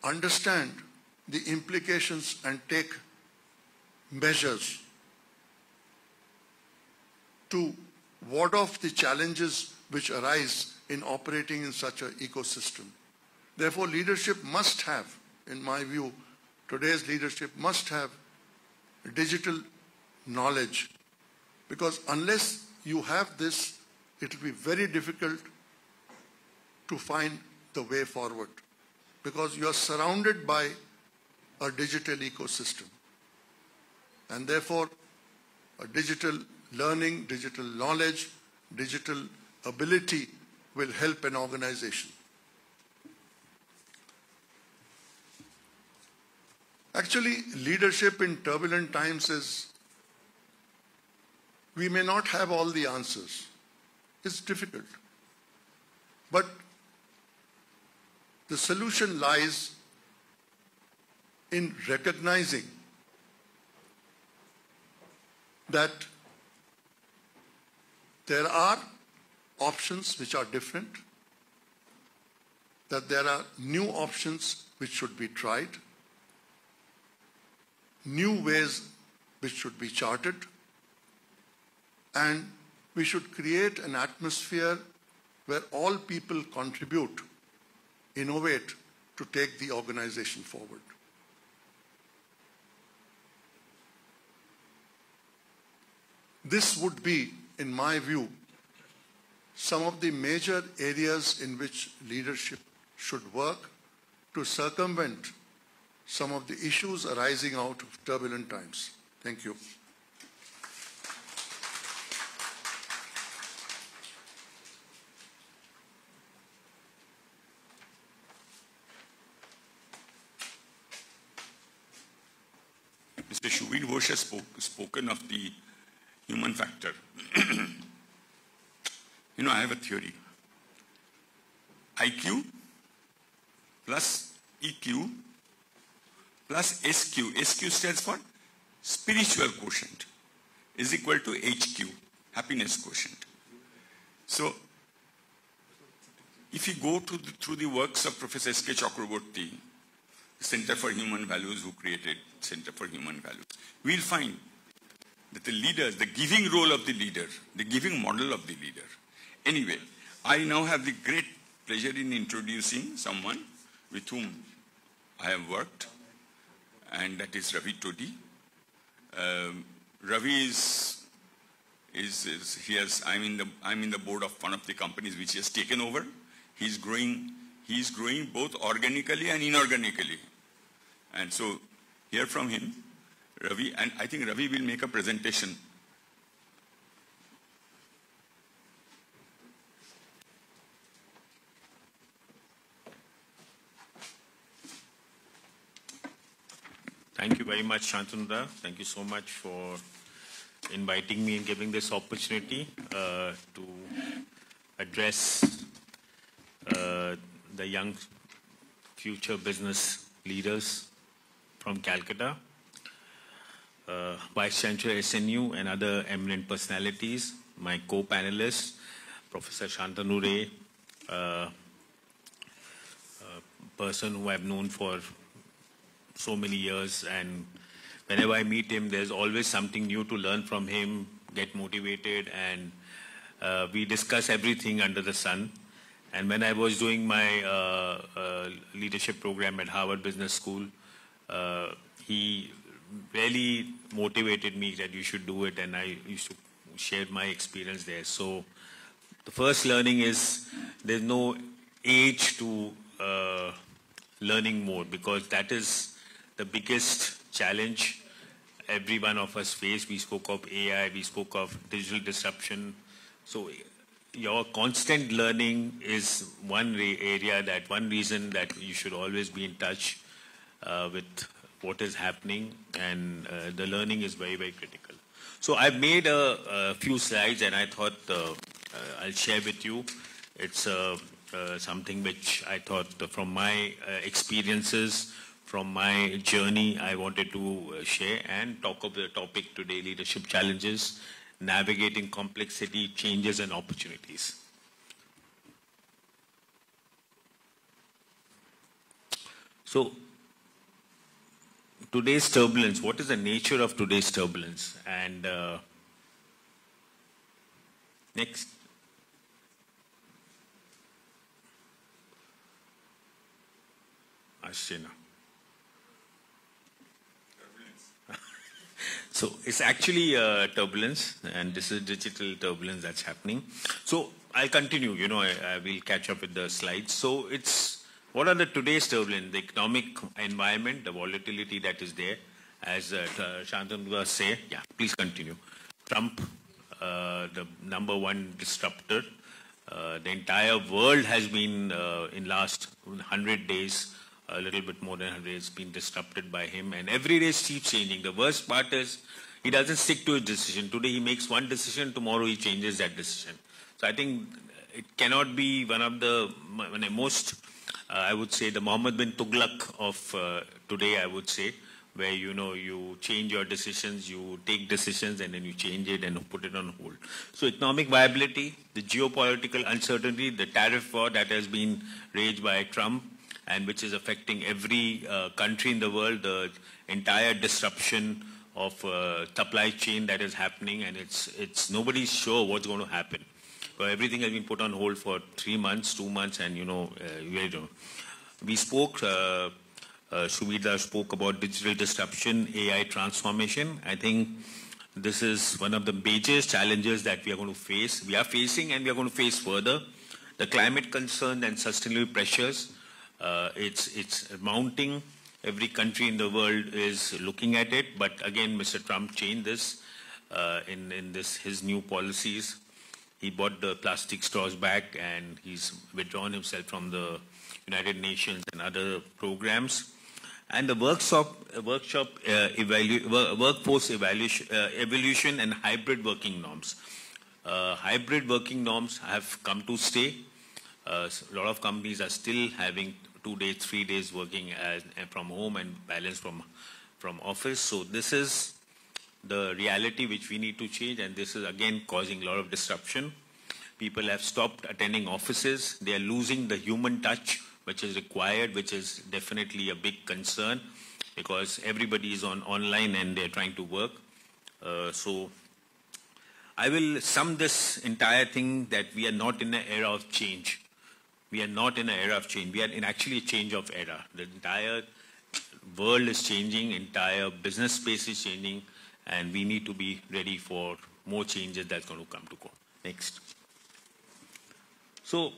understand the implications and take measures to ward off the challenges which arise in operating in such an ecosystem. Therefore, leadership must have, in my view, today's leadership must have digital knowledge, because unless you have this, it will be very difficult to find the way forward, because you are surrounded by a digital ecosystem. And therefore, a digital learning, digital knowledge, digital ability will help an organization. Actually, leadership in turbulent times is, we may not have all the answers. It's difficult. But the solution lies in recognizing that there are options which are different, that there are new options which should be tried, new ways which should be charted, and we should create an atmosphere where all people contribute, innovate to take the organization forward. This would be, in my view, some of the major areas in which leadership should work to circumvent some of the issues arising out of turbulent times. Thank you. Mr. Shubin Ghosh has spoken of the human factor. You know, I have a theory. IQ plus EQ plus SQ. SQ stands for spiritual quotient, is equal to HQ, happiness quotient. So, if you go through the works of Professor S.K. Chakraborty, Center for Human Values, who created Center for Human Values, we'll find that the leaders, the giving role of the leader, the giving model of the leader. Anyway, I now have the great pleasure in introducing someone with whom I have worked, and that is Ravi Todi. Ravi I'm in the board of one of the companies which he has taken over. He's growing both organically and inorganically. And so, hear from him, Ravi, and I think Ravi will make a presentation. Thank you very much, Shantanu. Thank you so much for inviting me and giving this opportunity to address the young future business leaders from Calcutta, Vice Chancellor SNU and other eminent personalities, my co-panelists, Professor Shantanu Ray, a person who I've known for so many years, and whenever I meet him, there's always something new to learn from him, get motivated, and we discuss everything under the sun. And when I was doing my leadership program at Harvard Business School, he really motivated me that you should do it, and I used to share my experience there. So the first learning is there's no age to learning more, because that is the biggest challenge every one of us face. We spoke of AI, we spoke of digital disruption. So your constant learning is one reason that you should always be in touch with what is happening, and the learning is very, very critical. So I've made a few slides, and I thought I'll share with you. It's something which I thought from my experiences from my journey I wanted to share and talk of the topic today, leadership challenges, navigating complexity, changes and opportunities. So, today's turbulence, what is the nature of today's turbulence? And next. Ashina. So it's actually turbulence, and this is digital turbulence that's happening. So I'll continue, I will catch up with the slides. So what are the today's turbulence? The economic environment, the volatility that is there, as Shantanu was saying. Yeah, please continue. Trump, the number one disruptor. The entire world has been, in last 100 days, a little bit more than 100 days, been disrupted by him. And every day keeps changing. The worst part is he doesn't stick to his decision. Today he makes one decision, tomorrow he changes that decision. So I think it cannot be one of the most, I would say, the Mohammed bin Tughlaq of today, I would say, where, you change your decisions, you take decisions and then you change it and put it on hold. So economic viability, the geopolitical uncertainty, the tariff war that has been raged by Trump and which is affecting every country in the world, the entire disruption of supply chain that is happening, and it's nobody's sure what's going to happen. But everything has been put on hold for 3 months, 2 months, and we spoke, Shubhita spoke about digital disruption, AI transformation. I think this is one of the major challenges that we are going to face. We are facing and we are going to face further. The climate concern and sustainability pressures, it's mounting. Every country in the world is looking at it. But again, Mr. Trump changed this in his new policies. He bought the plastic straws back and he's withdrawn himself from the United Nations and other programs. And the workforce evolution and hybrid working norms. Hybrid working norms have come to stay. A lot of companies are still having 2 days, 3 days working from home and balance from office. So this is the reality which we need to change, and this is again causing a lot of disruption. People have stopped attending offices. They are losing the human touch which is required, which is definitely a big concern because everybody is online and they're trying to work. So I will sum this entire thing that we are not in an era of change. We are not in an era of change. We are in actually a change of era. The entire world is changing, entire business space is changing, and we need to be ready for more changes that's going to come to go. Next. So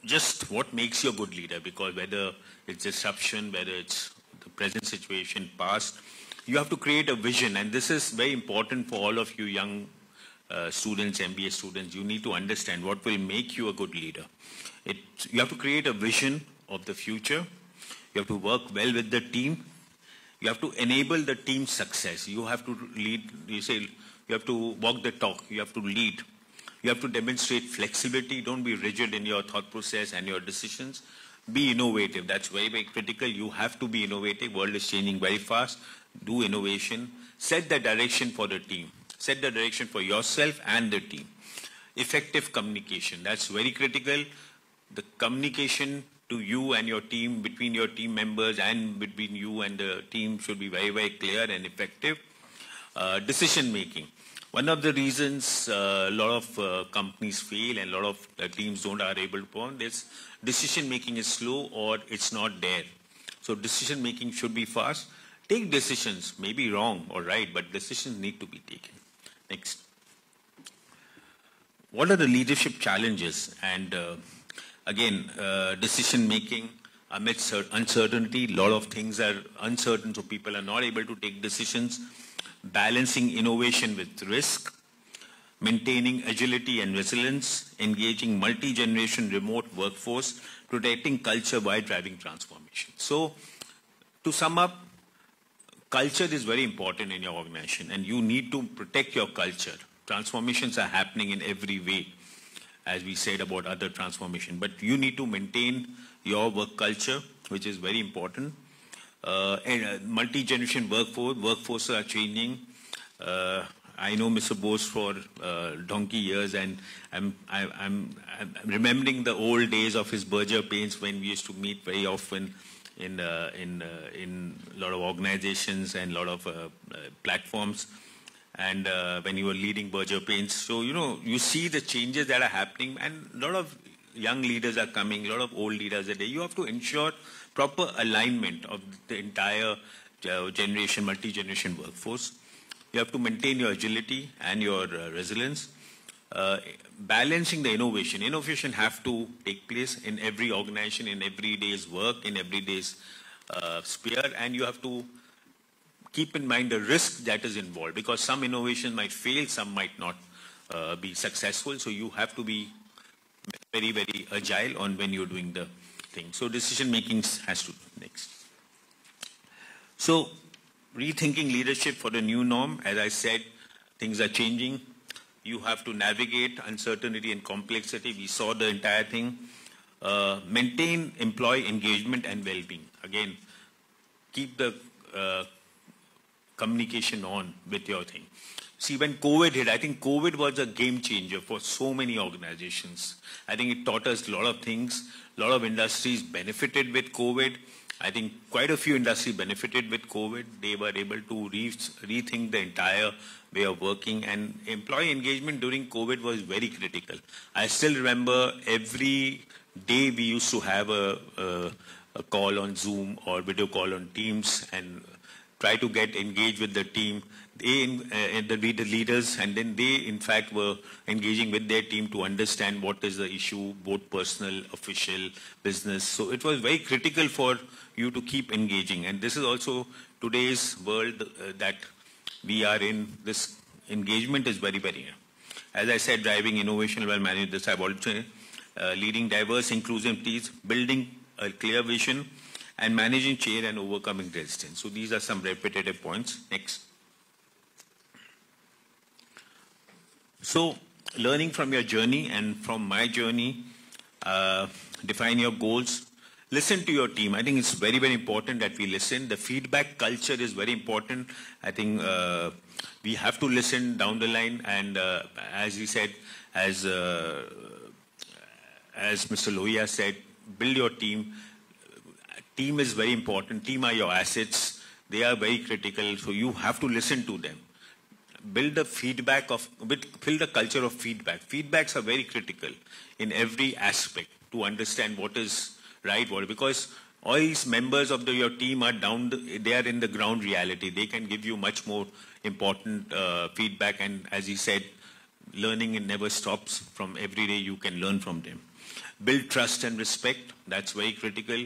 just what makes you a good leader, because whether it's disruption, whether it's the present situation, past, you have to create a vision, and this is very important for all of you young students, MBA students. You need to understand what will make you a good leader. You have to create a vision of the future. You have to work well with the team. You have to enable the team's success. You have to lead, you have to walk the talk. You have to lead. You have to demonstrate flexibility. Don't be rigid in your thought process and your decisions. Be innovative. That's very, very critical. You have to be innovative. World is changing very fast. Do innovation. Set the direction for the team. Set the direction for yourself and the team. Effective communication. That's very critical. The communication to you and your team, between your team members and between you and the team should be very, very clear and effective. Decision making. One of the reasons a lot of companies fail and a lot of teams are able to perform is decision making is slow or it's not there. So decision making should be fast. Take decisions, maybe wrong or right, but decisions need to be taken. Next. What are the leadership challenges? And again, decision making amidst uncertainty. A lot of things are uncertain, so people are not able to take decisions. Balancing innovation with risk, maintaining agility and resilience, engaging multi-generation remote workforce, protecting culture while driving transformation. So, to sum up, culture is very important in your organization and you need to protect your culture. Transformations are happening in every way, as we said about other transformation, but you need to maintain your work culture, which is very important. multi-generation workforces are changing. I know Mr. Bose for donkey years, and I'm remembering the old days of his Berger Paints when we used to meet very often in a lot of organizations and a lot of platforms, and when you were leading Berger Paints. So, you see the changes that are happening, and a lot of young leaders are coming, a lot of old leaders are there. You have to ensure proper alignment of the entire generation, multi-generation workforce. You have to maintain your agility and your resilience. Balancing the innovation. Innovation have to take place in every organization, in every day's work, in every day's sphere, and you have to keep in mind the risk that is involved, because some innovation might fail, some might not be successful. So you have to be very, very agile on when you're doing the thing. So decision making has to next. So rethinking leadership for the new norm. As I said, things are changing. You have to navigate uncertainty and complexity. We saw the entire thing. Maintain employee engagement and well-being. Again, keep the communication on with your thing. See, when COVID hit, I think COVID was a game changer for so many organizations. I think it taught us a lot of things. A lot of industries benefited with COVID. I think quite a few industries benefited with COVID. They were able to rethink the entire way of working, and employee engagement during COVID was very critical. I still remember every day we used to have a call on Zoom or video call on Teams and try to get engaged with the team. The leaders, and then they in fact were engaging with their team to understand what is the issue, both personal, official, business. So it was very critical for you to keep engaging, and this is also today's world that we are in. This engagement is very, very, as I said, driving innovation while managing this. I've also leading diverse, inclusive teams, building a clear vision, and managing change and overcoming resistance. So these are some repetitive points. Next. So, learning from your journey and from my journey, define your goals, listen to your team. I think it's very, very important that we listen. The feedback culture is very important. I think we have to listen down the line, and as he said, as Mr. Lohia said, build your team. Team is very important. Team are your assets. They are very critical, so you have to listen to them. Build the build the culture of feedback. Feedbacks are very critical in every aspect to understand what is right, because all these members of your team are they are in the ground reality. They can give you much more important feedback, and as he said, learning never stops. From every day you can learn from them. Build trust and respect. That's very critical.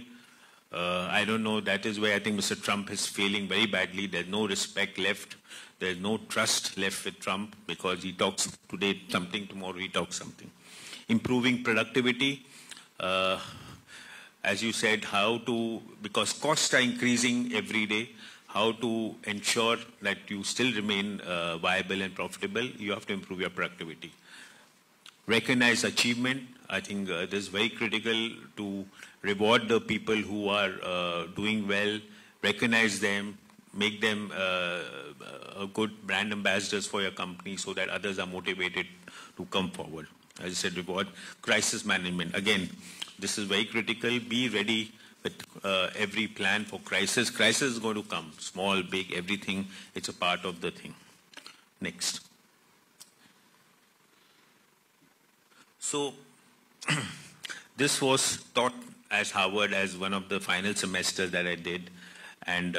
I don't know, that is where I think Mr. Trump is failing very badly. There's no respect left. There's no trust left with Trump, because he talks today something, tomorrow he talks something. Improving productivity. As you said, because costs are increasing every day, how to ensure that you still remain viable and profitable, you have to improve your productivity. Recognize achievement. I think this is very critical to reward the people who are doing well, recognize them, make them good brand ambassadors for your company so that others are motivated to come forward. As I said, reward. Crisis management. Again, this is very critical. Be ready with every plan for crisis. Crisis is going to come. Small, big, everything. It's a part of the thing. Next. So, this was taught as Harvard as one of the final semesters that I did. And,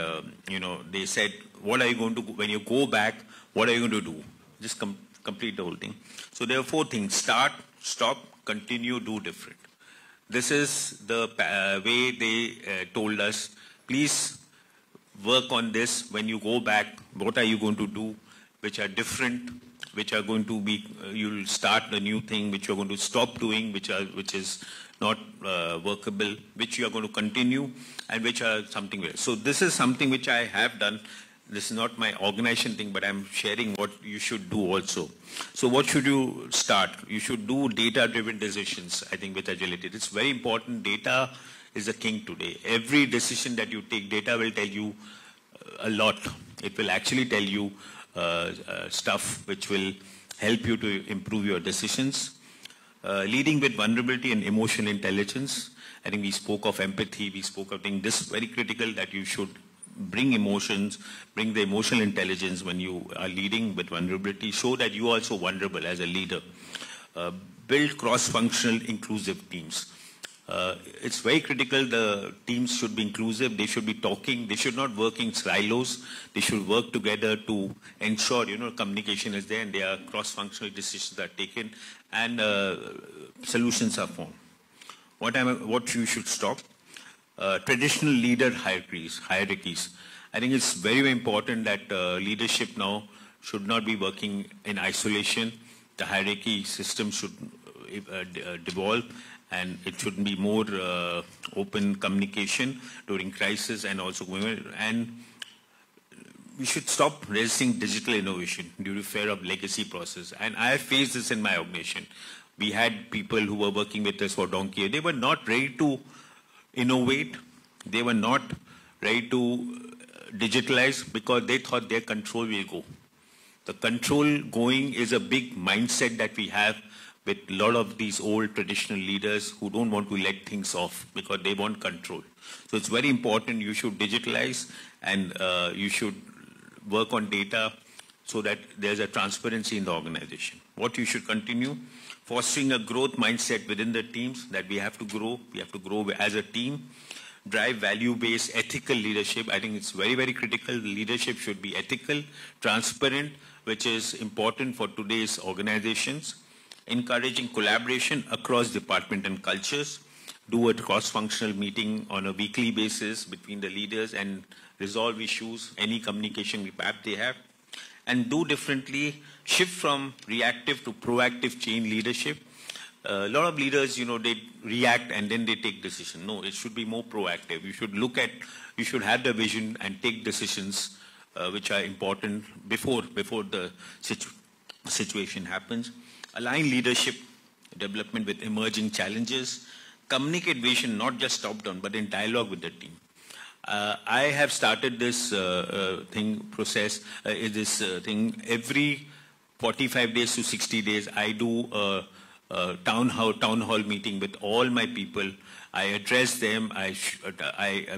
they said, what are you going to, when you go back, what are you going to do? Just complete the whole thing. So there are 4 things. Start, stop, continue, do different. This is the way they told us, please work on this. When you go back, what are you going to do, which are different, which are going to be, you'll start a new thing, which you're going to stop doing, which is not workable, which you are going to continue, and which are something else. So this is something which I have done. This is not my organization thing, but I'm sharing what you should do also. So what should you start? You should do data-driven decisions, I think, with agility. It's very important. Data is the king today. Every decision that you take, data will tell you a lot. It will actually tell you stuff which will help you to improve your decisions. Leading with vulnerability and emotional intelligence. I think we spoke of empathy, we spoke of this very critical that you should bring emotions, bring the emotional intelligence when you are leading with vulnerability, show that you are also vulnerable as a leader. Build cross-functional inclusive teams. It's very critical the teams should be inclusive, they should be talking, they should not work in silos, they should work together to ensure, communication is there and there are cross-functional decisions are taken and solutions are formed. What you should stop? Traditional leader hierarchies. I think it's very, very important that leadership now should not be working in isolation. The hierarchy system should devolve and it should be more open communication during crisis and also and we should stop resisting digital innovation due to fear of legacy process. And I have faced this in my organization. We had people who were working with us for donkey. They were not ready to innovate. They were not ready to digitalize because they thought their control will go. The control going is a big mindset that we have with a lot of these old traditional leaders who don't want to let things off because they want control. So it's very important you should digitalize and you should work on data so that there's a transparency in the organization. What you should continue? Fostering a growth mindset within the teams that we have to grow as a team. Drive value-based ethical leadership. I think it's very, very critical. The leadership should be ethical, transparent, which is important for today's organizations. Encouraging collaboration across department and cultures. Do a cross-functional meeting on a weekly basis between the leaders and resolve issues, any communication gap they have. And do differently, shift from reactive to proactive change leadership. A lot of leaders, they react and then they take decision. No, it should be more proactive. You should have the vision and take decisions which are important before the situation happens. Align leadership development with emerging challenges. Communicate vision, not just top-down, but in dialogue with the team. I have started this thing every 45 days to 60 days. I do a town hall meeting with all my people. I address them. I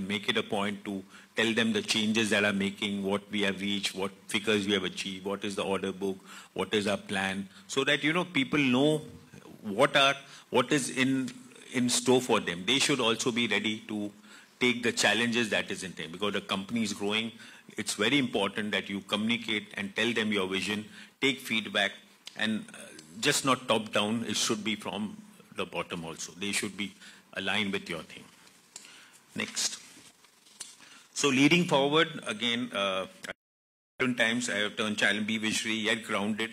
make it a point to tell them the changes that I'm making, what we have reached, what figures we have achieved, what is the order book, what is our plan, so that people know what is in store for them. They should also be ready to take the challenges that is in them because the company is growing. It's very important that you communicate and tell them your vision, take feedback, and just not top down. It should be from the bottom also. They should be aligned with your thing. Next. So leading forward, again, times I have turned challenge, be visionary, yet grounded.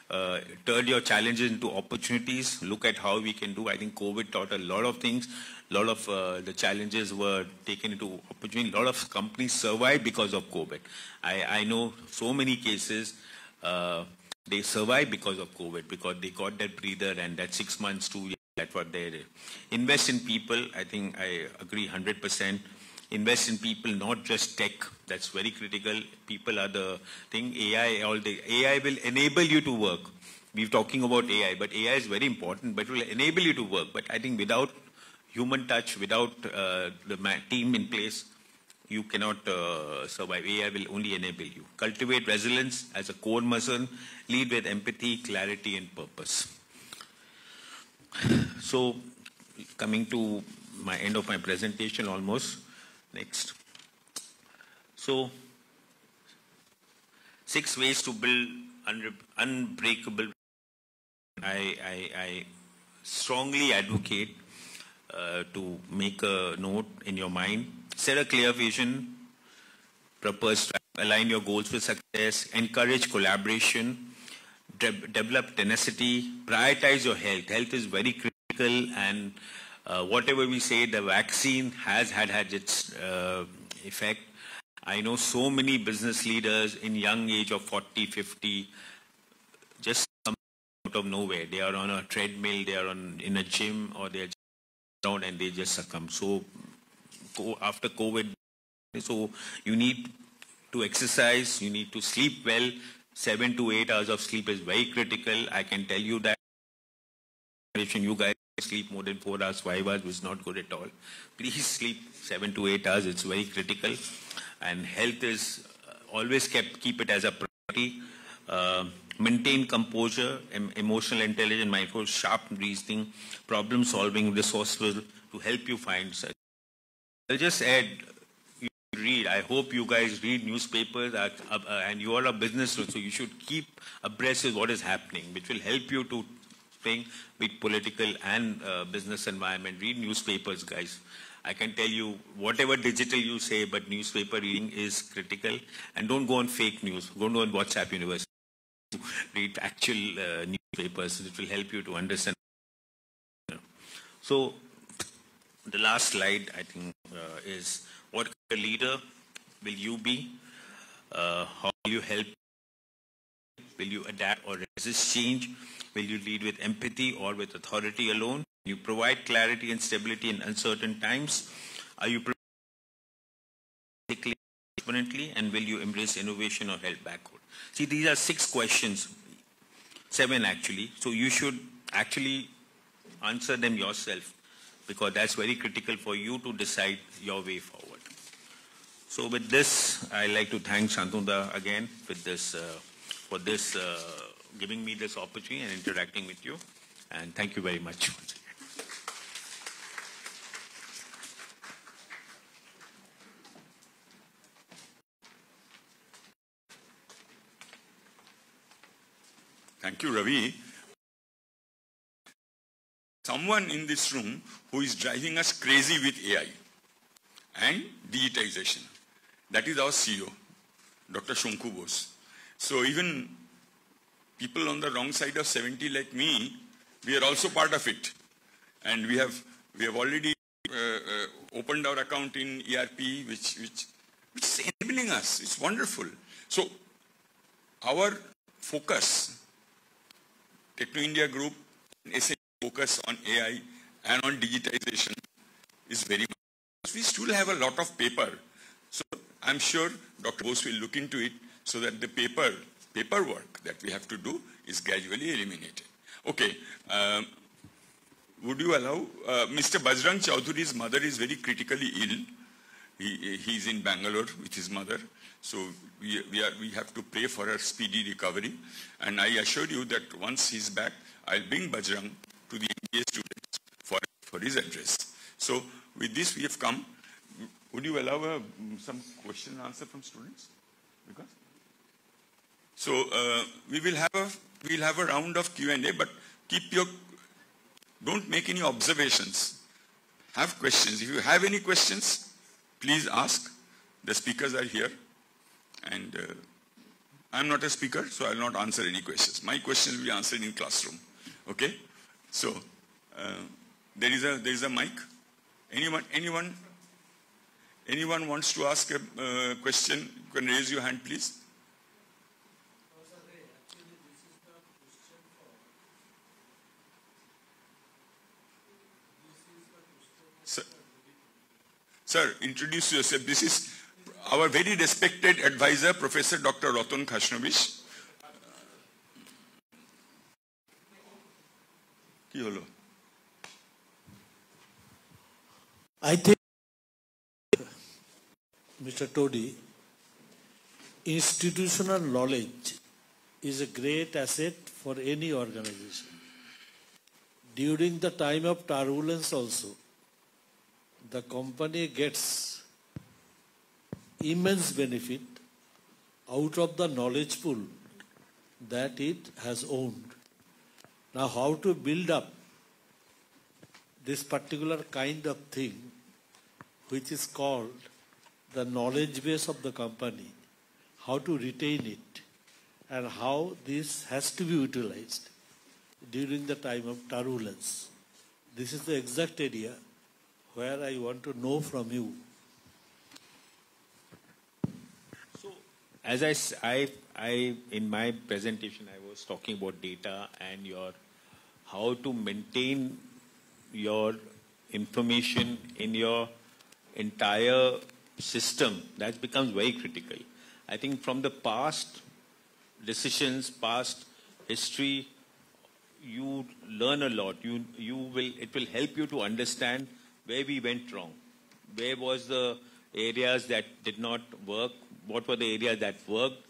Turn your challenges into opportunities. Look at how we can do. I think COVID taught a lot of things. A lot of the challenges were taken into opportunity. A lot of companies survived because of COVID. I know so many cases they survived because of COVID because they got that breather and that 6 months, 2 years, that's what they did. Invest in people. I think I agree 100%. Invest in people, not just tech. That's very critical. People are the thing. AI will enable you to work. We're talking about AI, but AI is very important, but it will enable you to work. But I think without human touch, without the team in place, you cannot survive. AI will only enable you. Cultivate resilience as a core muscle. Lead with empathy, clarity, and purpose. So, coming to my end of my presentation almost. Next. So, 6 ways to build unbreakable. I strongly advocate to make a note in your mind. Set a clear vision, purpose, align your goals with success, encourage collaboration, develop tenacity, prioritize your health. Health is very critical, and whatever we say, the vaccine has had its effect. I know so many business leaders in young age of 40, 50, just come out of nowhere. They are on a treadmill, they are in a gym, or they are around and they just succumb. So after COVID. So you need to exercise, you need to sleep well. 7 to 8 hours of sleep is very critical. I can tell you that you guys sleep more than 4 hours, 5 hours is not good at all. Please sleep 7 to 8 hours. It's very critical. And health is always keep it as a priority. Maintain composure, emotional intelligence, mindful, sharp reasoning, problem solving, resourceful to help you find such. I'll just add, you read. I hope you guys read newspapers and you are a business, so you should keep abreast with what is happening, which will help you to think with political and business environment. Read newspapers, guys. I can tell you whatever digital you say, but newspaper reading is critical. And don't go on fake news. Don't go on WhatsApp University. Read actual newspapers. It will help you to understand. So the last slide, I think, is what kind of leader will you be? How will you help? Will you adapt or resist change? Will you lead with empathy or with authority alone? You provide clarity and stability in uncertain times. Are you permanently, and will you embrace innovation or help backward? See, these are 6 questions, 7 actually. So you should actually answer them yourself, because that's very critical for you to decide your way forward. So with this, I'd like to thank Shantanu again with this, for this giving me this opportunity and interacting with you. And thank you very much. Thank you, Ravi. Someone in this room who is driving us crazy with AI and digitization. That is our CEO, Dr. Shankhu Bose. So even people on the wrong side of 70 like me, we are also part of it. And we have already opened our account in ERP, which is enabling us. It's wonderful. So our focus, Techno India Group, focus on AI and on digitization is very much. We still have a lot of paper. So I'm sure Dr. Bose will look into it so that the paperwork that we have to do is gradually eliminated. Okay. Would you allow, Mr. Bajrang Chaudhury's mother is very critically ill. He is in Bangalore with his mother. So we have to pray for her speedy recovery. And I assure you that once he's back, I'll bring Bajrang to the MBA students for his address. So with this we have come. Would you allow some question and answer from students? Because so we'll have a round of Q&A, but don't make any observations. Have questions. If you have any questions, please ask. The speakers are here. And I'm not a speaker, so I'll not answer any questions. My questions will be answered in classroom. Okay? So, there is a mic. Anyone wants to ask a question? You can raise your hand, please. Sir, introduce yourself. This is our very respected advisor, Professor Dr. Ratan Khashnavich. I think, Mr. Todi, institutional knowledge is a great asset for any organization. During the time of turbulence also, the company gets immense benefit out of the knowledge pool that it has owned. Now, how to build up this particular kind of thing, which is called the knowledge base of the company, how to retain it, and how this has to be utilized during the time of turbulence. This is the exact area where I want to know from you. So, as I in my presentation, I was talking about data and how to maintain your information in your entire system, that becomes very critical. I think from the past decisions, past history, you learn a lot. It will help you to understand where we went wrong. Where was the areas that did not work? What were the areas that worked?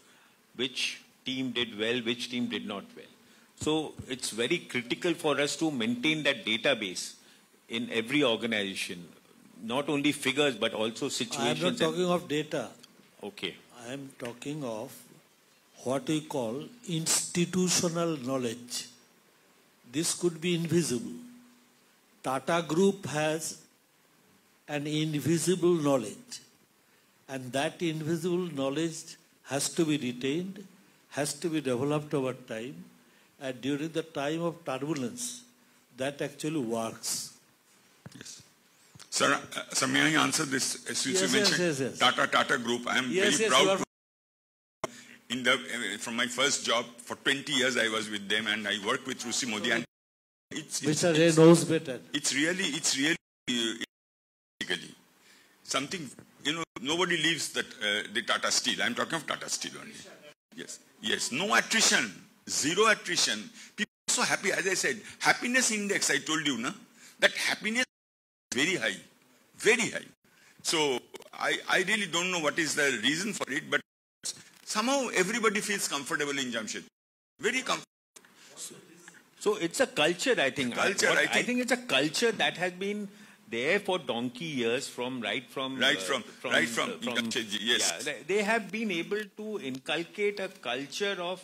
Which team did well? Which team did not well? So it's very critical for us to maintain that database in every organization. Not only figures, but also situations. I am not talking of data. Okay. I am talking of what we call institutional knowledge. This could be invisible. Tata Group has an invisible knowledge. And that invisible knowledge has to be retained, has to be developed over time. And during the time of turbulence, that actually works. Yes. Sir, may I answer this? As you mentioned, yes. Tata Group. I am very proud from my first job. For 20 years I was with them, and I worked with Rusi Modi. And Mr. Ray knows better. It's really something, nobody leaves the Tata Steel. I'm talking of Tata Steel only. Yes. No attrition. Zero attrition. People are so happy. As I said, happiness index, I told you, that happiness is very high. Very high. So, I really don't know what is the reason for it, but somehow everybody feels comfortable in Jamshedpur. Very comfortable. So it's a culture, I think. I think it's a culture that has been there for donkey years, right from Jamshedji, yes. Yeah, they have been able to inculcate a culture of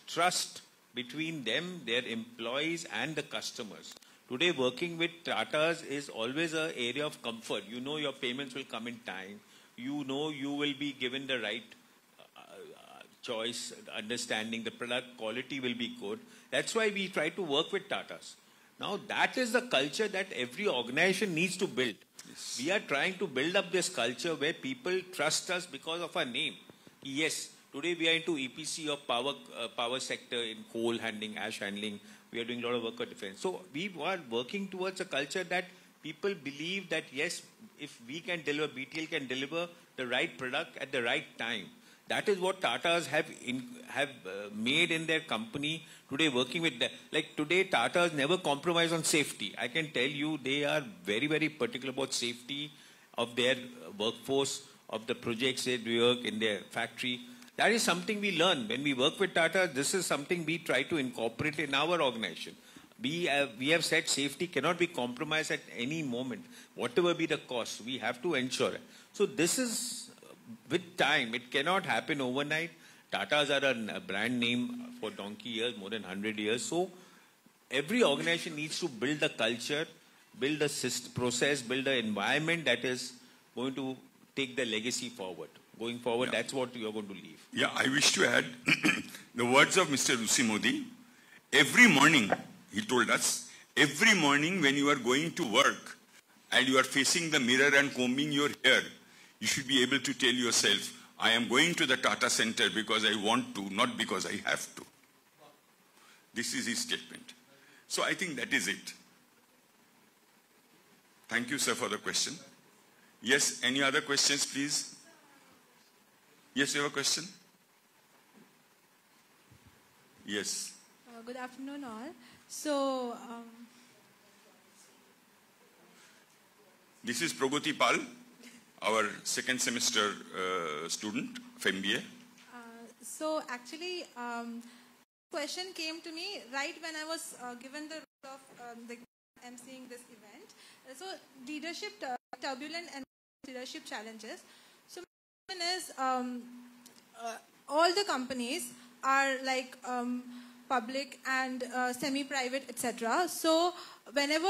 trust between them, their employees and the customers. Today, working with Tatas is always an area of comfort. You know your payments will come in time. You know you will be given the right choice, understanding, the product quality will be good. That's why we try to work with Tatas. Now, that is the culture that every organization needs to build. Yes. We are trying to build up this culture where people trust us because of our name. Yes, today we are into EPC of power sector in coal handling, ash handling. We are doing a lot of work on defense. So we are working towards a culture that people believe that yes, if we can deliver, BTL can deliver the right product at the right time. That is what Tatas have made in their company today, working with them. Like today, Tatas never compromise on safety. I can tell you they are very, very particular about safety of their workforce, of the projects they work in their factory. That is something we learn. When we work with Tata, this is something we try to incorporate in our organization. We have said safety cannot be compromised at any moment. Whatever be the cost, we have to ensure it. So this is, with time, it cannot happen overnight. Tatas are a brand name for donkey years, more than 100 years. So every organization needs to build the culture, build the process, build the environment that is going to take the legacy forward. Going forward, that's what you are going to leave. Yeah, I wish to add the words of Mr. Rusi Modi. Every morning, he told us, every morning when you are going to work and you are facing the mirror and combing your hair, you should be able to tell yourself, I am going to the Tata Center because I want to, not because I have to. This is his statement. So I think that is it. Thank you, sir, for the question. Yes, any other questions, please? Yes, you have a question? Yes. Good afternoon, all. So, this is Pragati Pal, our second semester student of MBA. So, actually, question came to me right when I was given the role of emceeing this event. So, leadership, turbulent and leadership challenges. So, my question is, all the companies are like public and semi-private, etc. So, whenever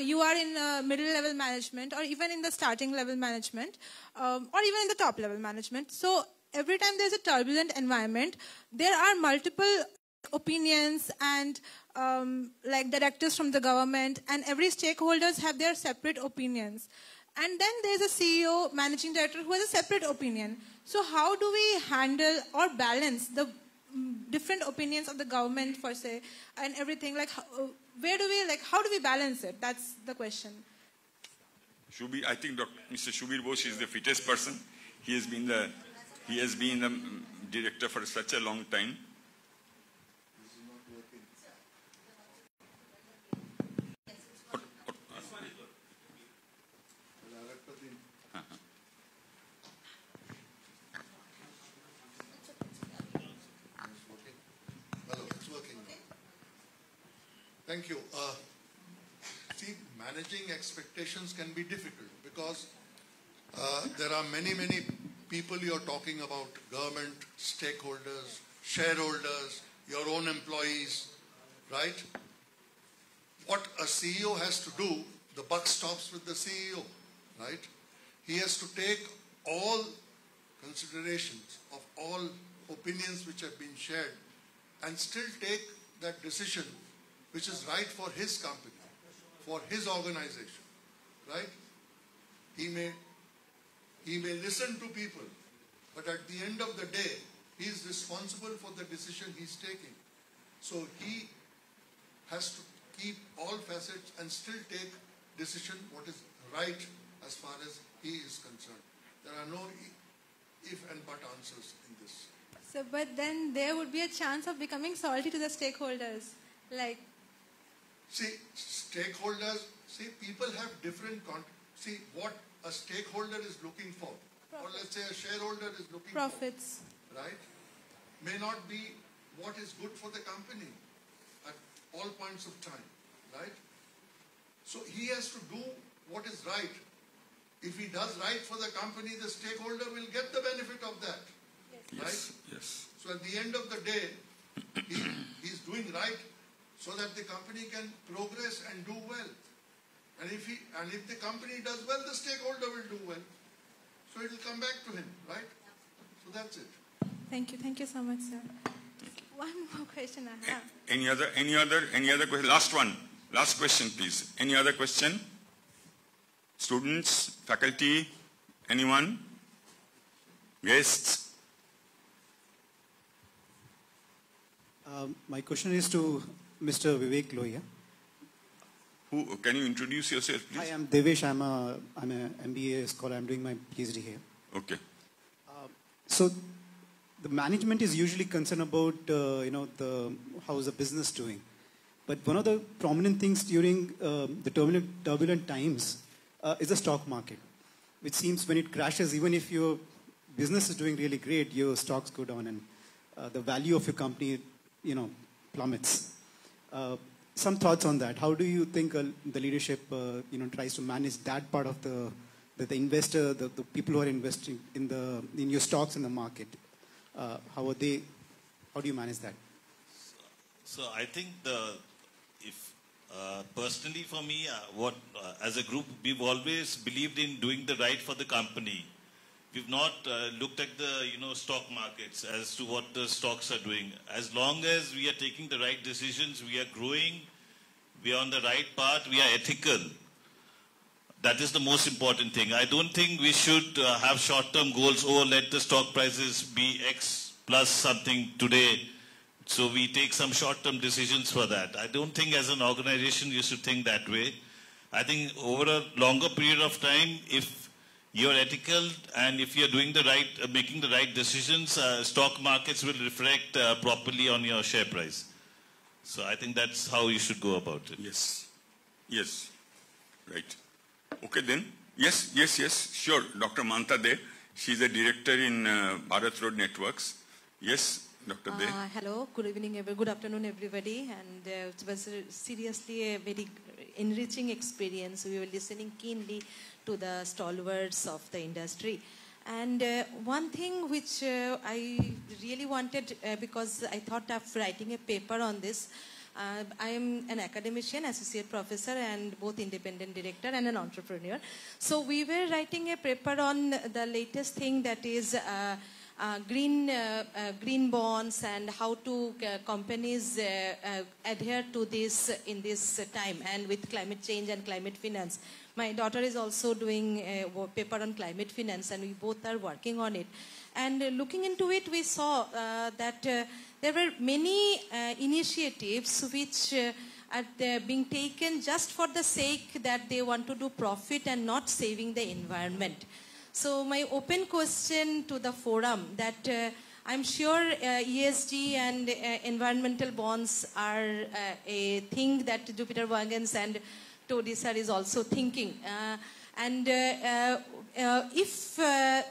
you are in middle level management or even in the starting level management or even in the top level management, so every time there's a turbulent environment, there are multiple opinions and like directors from the government, and every stakeholders have their separate opinions. And then there's a CEO, managing director who has a separate opinion. So how do we handle or balance the different opinions of the government, for say, and everything? Like, how do we balance it? That's the question. Shubir, I think Mr. Shubir Bose is the fittest person. He has been the director for such a long time. Thank you. See, managing expectations can be difficult because there are many people you're talking about: government, stakeholders, shareholders, your own employees, right? What a CEO has to do, the buck stops with the CEO, right? He has to take all considerations of all opinions which have been shared and still take that decision which is right for his company, for his organization, right? He may listen to people, but at the end of the day, he is responsible for the decision he's taking. So he has to keep all facets and still take decision what is right as far as he is concerned. There are no if and but answers in this. So, but then there would be a chance of becoming salty to the stakeholders, like. See, stakeholders, people have different, see what a stakeholder is looking for, or let's say a shareholder is looking profits, for, right, may not be what is good for the company at all points of time, right? So he has to do what is right. If he does right for the company, the stakeholder will get the benefit of that, right? Yes. So at the end of the day, he's doing right so that the company can progress and do well. And if the company does well, the stakeholder will do well. So it will come back to him, right? So that's it. Thank you so much, sir. One more question I have. Any other question? Last question, please. Any other question? Students, faculty, anyone? Guests? My question is to Mr. Vivek Lohia. Who can you introduce yourself, please? Hi, I'm Devesh. I'm an MBA scholar. I'm doing my PhD here. Okay. So the management is usually concerned about how is the business doing. But one of the prominent things during the turbulent times is the stock market, which seems when it crashes, even if your business is doing really great, your stocks go down and the value of your company, plummets. Some thoughts on that. How do you think the leadership, tries to manage that part of the investor, the people who are investing in your stocks in the market? How do you manage that? So I think personally for me, as a group, we've always believed in doing the right for the company. We've not looked at the stock markets as to what the stocks are doing. As long as we are taking the right decisions, we are growing, we are on the right path, we are ethical. That is the most important thing. I don't think we should have short-term goals. Let the stock prices be X plus something today, so we take some short-term decisions for that. I don't think as an organization you should think that way. I think over a longer period of time, if you're ethical and if you're doing making the right decisions, stock markets will reflect properly on your share price. So I think that's how you should go about it. Yes. Right. Okay then. Yes, sure. Dr. Mamta De, she's a director in Bharat Road Networks. Yes, Dr. De. Hello, good afternoon everybody, and it was seriously a very enriching experience. We were listening keenly to the stalwarts of the industry. And one thing which I really wanted, because I thought of writing a paper on this. I am an academician, associate professor, and both independent director and an entrepreneur. So we were writing a paper on the latest thing, that is green bonds, and how to companies adhere to this in this time, and with climate change and climate finance. My daughter is also doing a paper on climate finance, and we both are working on it. And looking into it, we saw that there were many initiatives which are being taken just for the sake that they want to do profit and not saving the environment. So my open question to the forum that I'm sure ESG and environmental bonds are a thing that Jupiter Wagons and Todi sir is also thinking. If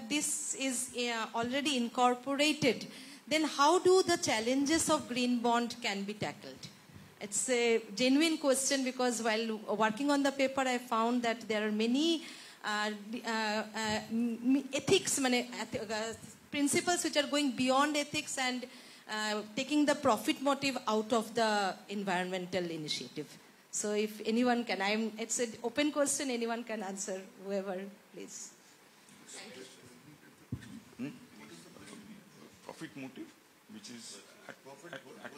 this is already incorporated, then how do the challenges of green bond can be tackled? It's a genuine question because while working on the paper, I found that there are many ethics, principles which are going beyond ethics and taking the profit motive out of the environmental initiative. So if anyone can, it's an open question, anyone can answer, whoever, please. Profit motive, which is at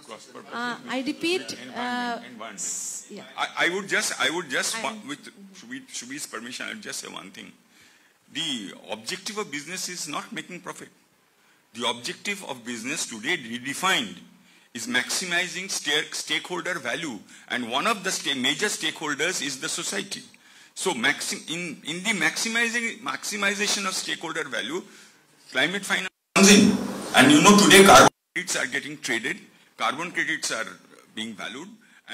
cross purpose. I repeat. Environment. Yeah. I would just, with Shubi's permission, I will just say one thing. The objective of business is not making profit. The objective of business today redefined is maximizing stakeholder value, and one of the major stakeholders is the society. So in the maximization of stakeholder value, climate finance comes in. And you know today carbon credits are getting traded, carbon credits are being valued,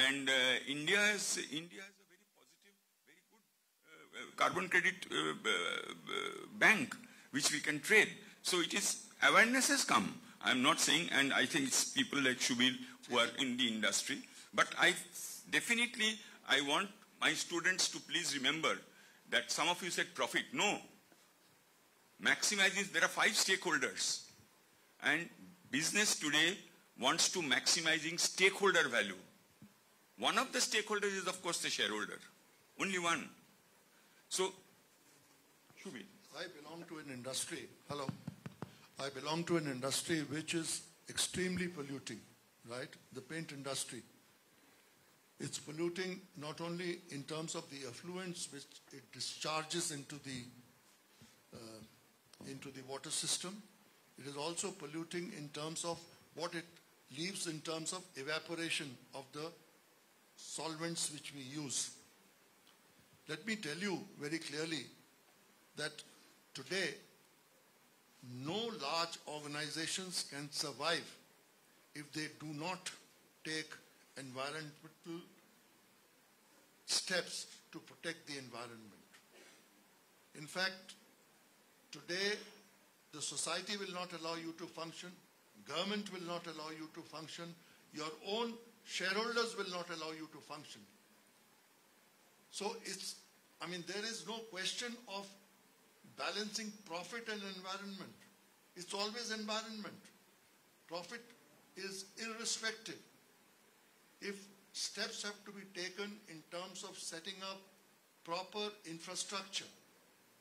and India has a very positive, very good carbon credit bank which we can trade. So it is, awareness has come. I'm not saying, and I think it's people like Shubil who are in the industry, but I want my students to please remember that some of you said profit. No. Maximizing, there are 5 stakeholders. And business today wants to maximizing stakeholder value. One of the stakeholders is, of course, the shareholder. Only one. So, Shubi. I belong to an industry, I belong to an industry which is extremely polluting, right? The paint industry. It's polluting not only in terms of the effluents which it discharges into the water system, it is also polluting in terms of what it leaves in terms of evaporation of the solvents which we use. Let me tell you very clearly that today no large organizations can survive if they do not take environmental steps to protect the environment. In fact, today the society will not allow you to function, government will not allow you to function, your own shareholders will not allow you to function. So there is no question of balancing profit and environment. It's always environment. Profit is irrespective. If steps have to be taken in terms of setting up proper infrastructure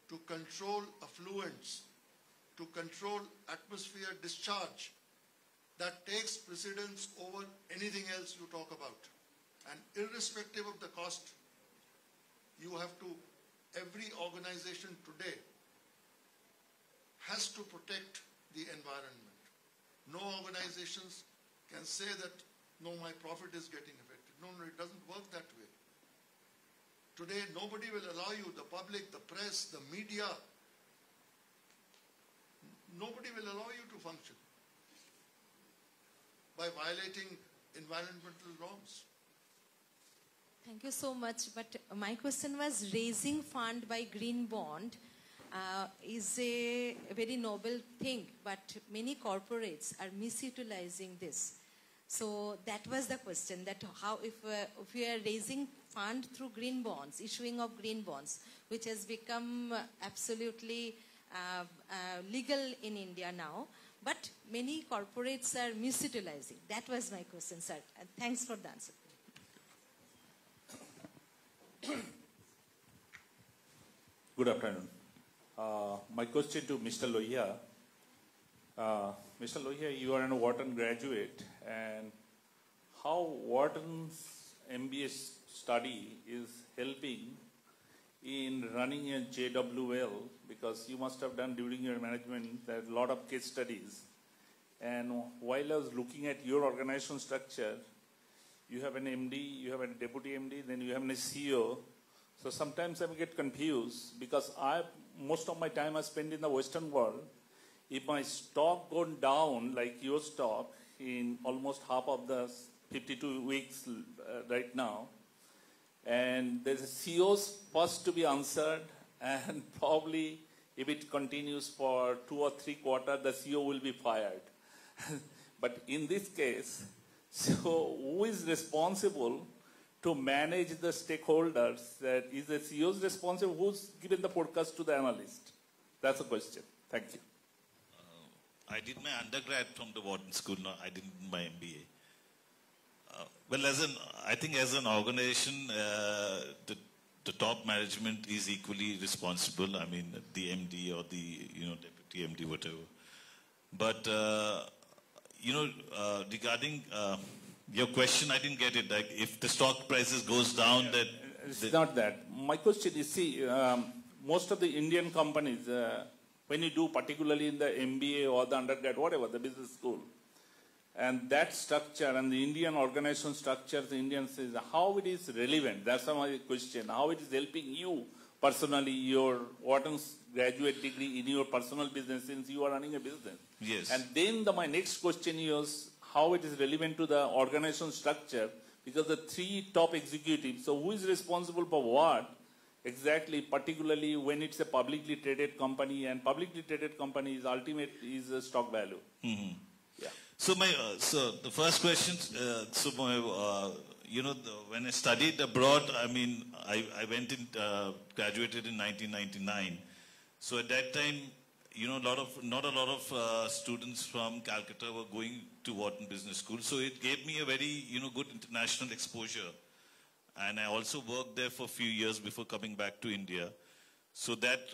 to control effluents, to control atmosphere discharge, that takes precedence over anything else you talk about. And irrespective of the cost, you have to, every organization today has to protect the environment. No organizations can say that, no, my profit is getting affected. No, it doesn't work that way. Today, nobody will allow you, the public, the press, the media, nobody will allow you to function by violating environmental norms. Thank you so much. But my question was, raising fund by green bond is a very noble thing, but many corporates are misutilizing this. So that was the question, that how if we are raising fund through green bonds, issuing of green bonds, which has become absolutely legal in India now, but many corporates are misutilizing. That was my question, sir. And thanks for the answer. Good afternoon. My question to Mr. Lohia. Mr. Lohia, you are a Wharton graduate, and how Wharton's MBA study is helping in running a JWL, because you must have done during your management there are a lot of case studies. And while I was looking at your organization structure, you have an MD, you have a deputy MD, then you have a CEO. So sometimes I get confused because most of my time I spend in the Western world. If my stock gone down like your stock in almost half of the 52 weeks right now, and there's a CEO's first to be answered, and probably if it continues for 2 or 3 quarters, the CEO will be fired. But in this case, so who is responsible to manage the stakeholders? That is the CEO's responsible. Who's given the forecast to the analyst? That's a question. Thank you. I did my undergrad from the Wharton School. No, I didn't do my MBA. Well, I think as an organization, the top management is equally responsible. I mean, the MD or the deputy MD, whatever. But regarding your question, I didn't get it. Like, if the stock prices goes down, that it's not that. My question is, see, most of the Indian companies, when you do, particularly in the MBA or the undergrad, whatever, the business school, and that structure and the Indian organization structure, the Indians is how it is relevant. That's my question. How it is helping you personally, your Wharton's graduate degree in your personal business, since you are running a business. Yes. And then my next question is how it is relevant to the organization structure, because the 3 top executives, so who is responsible for what exactly, particularly when it's a publicly traded company, and publicly traded company is ultimate is a stock value. Mm-hmm. Yeah. So the first question, when I studied abroad, I mean, I went in, graduated in 1999. So at that time, not a lot of students from Calcutta were going to Wharton Business School. So it gave me a very, good international exposure. And I also worked there for a few years before coming back to India. So that,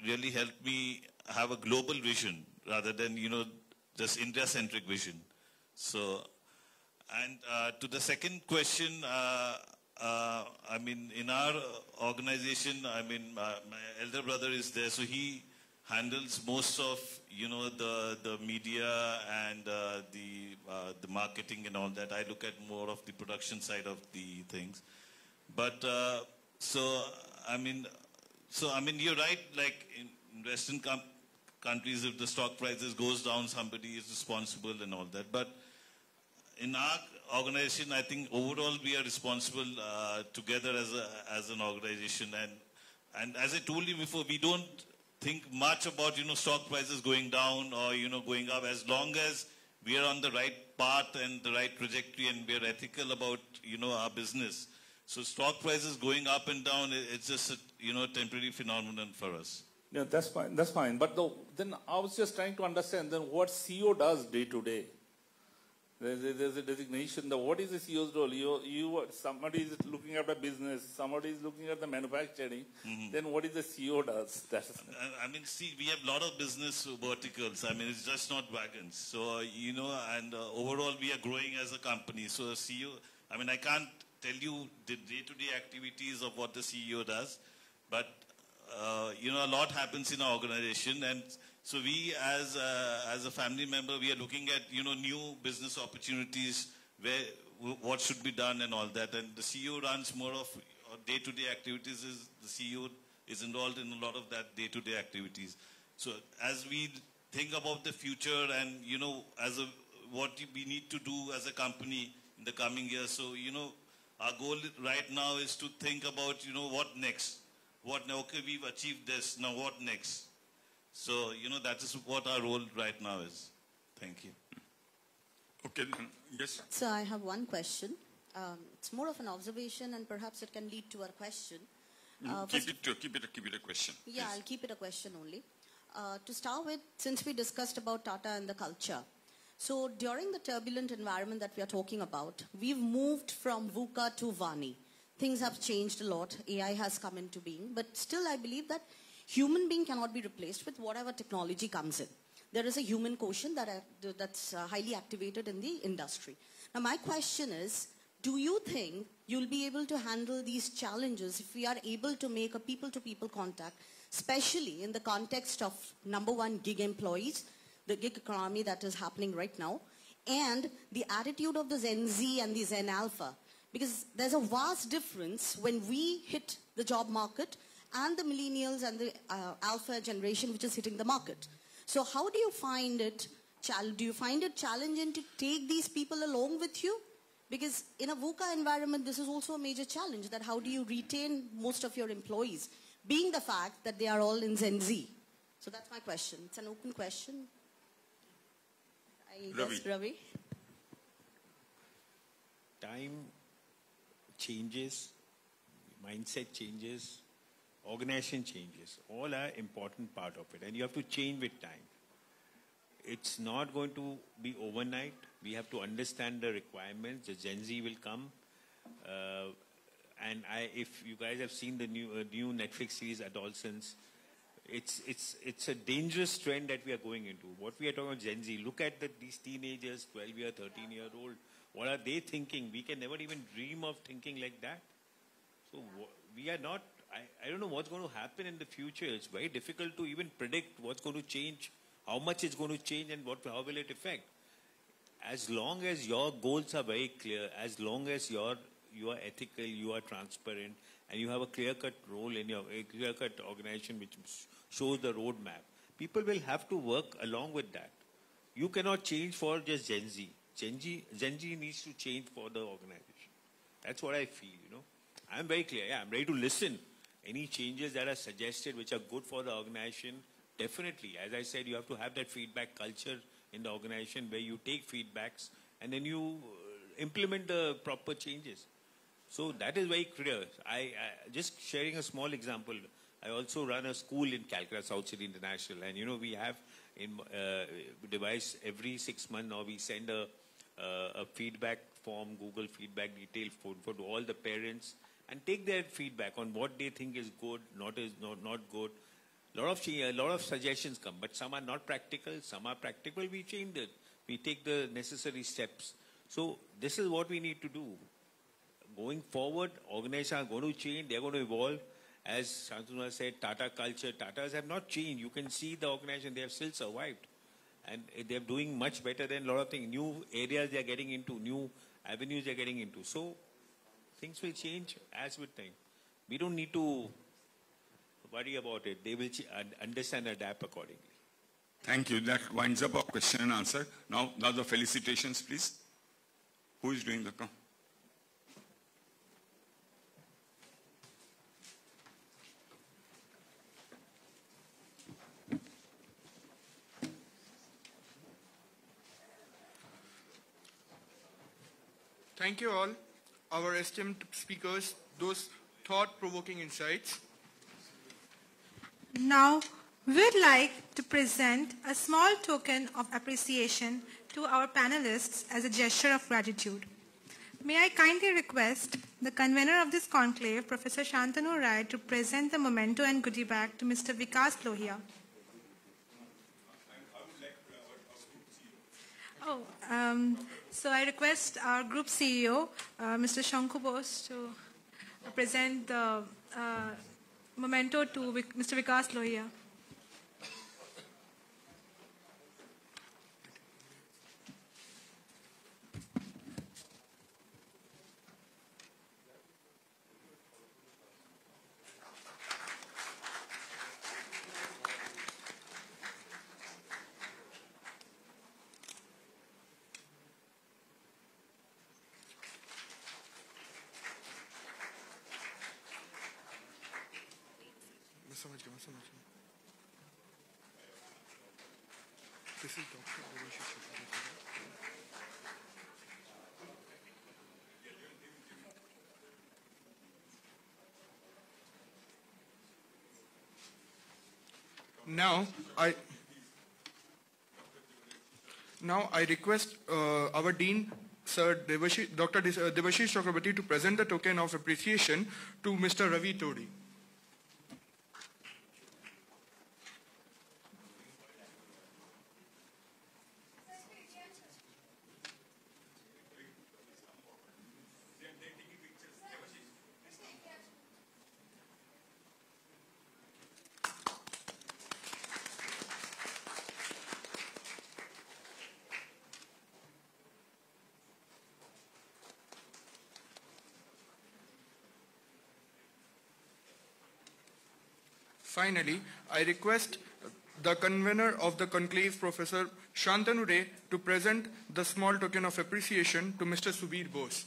really helped me have a global vision rather than, just India-centric vision. So, and to the second question, I mean, in our organization, I mean, my elder brother is there, so he handles most of, the media and the marketing and all that. I look at more of the production side of the things. But I mean, you're right. Like in Western countries, if the stock prices goes down, somebody is responsible and all that. But in our organization, I think overall we are responsible together as an organization. And as I told you before, we don't think much about, stock prices going down or, going up, as long as we are on the right path and the right trajectory and we are ethical about, our business. So stock prices going up and down, it's just a, temporary phenomenon for us. Yeah, that's fine. That's fine. But then I was just trying to understand then what CEO does day to day. There's a designation. What is the CEO's role? Somebody is looking at the business, somebody is looking at the manufacturing. Mm-hmm. Then what is the CEO does? I mean, see, we have a lot of business verticals. I mean, it's just not wagons. So, and overall we are growing as a company. So CEO, I mean, I can't tell you the day-to-day activities of what the CEO does, but, a lot happens in our organization. And so we, as a family member, we are looking at, new business opportunities, what should be done and all that. And the CEO runs more of day-to-day activities. The CEO is involved in a lot of that day-to-day activities. So as we think about the future and, what we need to do as a company in the coming years. So, our goal right now is to think about, what next? Okay, we've achieved this. Now what next? So, that is what our role right now is. Thank you. Okay, yes. So I have one question. It's more of an observation and perhaps it can lead to a question. Keep it a question. Yeah, please. I'll keep it a question only. To start with, since we discussed about Tata and the culture, so during the turbulent environment that we are talking about, we've moved from VUCA to Vani. Things have changed a lot. AI has come into being, but still I believe that human being cannot be replaced with whatever technology comes in. There is a human quotient that's highly activated in the industry. Now my question is, do you think you'll be able to handle these challenges if we are able to make a people-to-people contact, especially in the context of number one, gig employees, the gig economy that is happening right now, and the attitude of the Gen Z and the Gen Alpha. Because there's a vast difference when we hit the job market and the millennials and the alpha generation which is hitting the market. So how do you find it? Do you find it challenging to take these people along with you? Because in a VUCA environment, this is also a major challenge, that how do you retain most of your employees, being the fact that they are all in Gen Z? So that's my question. It's an open question. Ravi. Time changes, mindset changes, organization changes. All are important part of it, and you have to change with time. It's not going to be overnight. We have to understand the requirements. The Gen Z will come. And if you guys have seen the new Netflix series, Adolescence, it's a dangerous trend that we are going into. What we are talking about Gen Z, look at these teenagers, 12-year, 13-year-old. What are they thinking? We can never even dream of thinking like that. So we are not, I don't know what's going to happen in the future. It's very difficult to even predict what's going to change, how much it's going to change, and how will it affect. As long as your goals are very clear, as long as you are ethical, you are transparent, and you have a clear-cut role in a clear-cut organization which shows the roadmap, people will have to work along with that. You cannot change for just Gen Z. Gen Z needs to change for the organization. That's what I feel, I'm very clear. Yeah, I'm ready to listen. Any changes that are suggested which are good for the organization, definitely. As I said, you have to have that feedback culture in the organization where you take feedbacks and then you implement the proper changes. So that is very clear. I just sharing a small example. I also run a school in Calcutta, South City International, and we have in device every 6 months now we send a feedback form, Google feedback detail for all the parents, and take their feedback on what they think is good, not good. A lot of suggestions come, but some are not practical, some are practical. We change it. We take the necessary steps. So this is what we need to do. Going forward, organizations are going to change. They're going to evolve. As Shantanu said, Tata culture, Tatas have not changed. You can see the organization, they have still survived. And they're doing much better than a lot of things. New areas they're getting into, new avenues they're getting into. So things will change as with time. We don't need to worry about it. They will understand and adapt accordingly. Thank you. That winds up our question and answer. Now the felicitations, please. Who is doing the count? Thank you all, our esteemed speakers, those thought-provoking insights. Now, we'd like to present a small token of appreciation to our panelists as a gesture of gratitude. May I kindly request the convener of this conclave, Professor Shantanu Rai, to present the memento and goodie bag to Mr. Vikas Lohia. So I request our group CEO, Mr. Shanku Bose, to present the memento to Mr. Vikas Lohia. This is Dr. Now I request our Dean, Sir Dr. Debashish Chakrabarti, to present the token of appreciation to Mr. Ravi Todi. Finally, I request the convener of the conclave, Professor Shantanu Ray, to present the small token of appreciation to Mr. Subir Bose.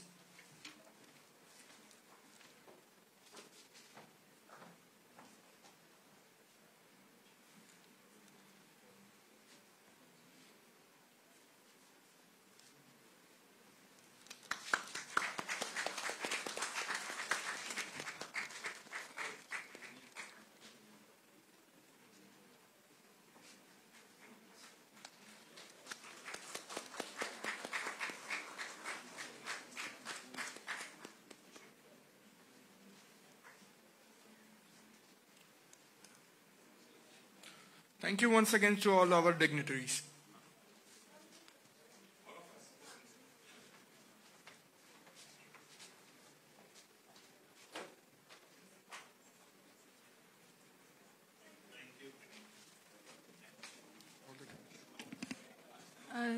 Thank you once again to all our dignitaries.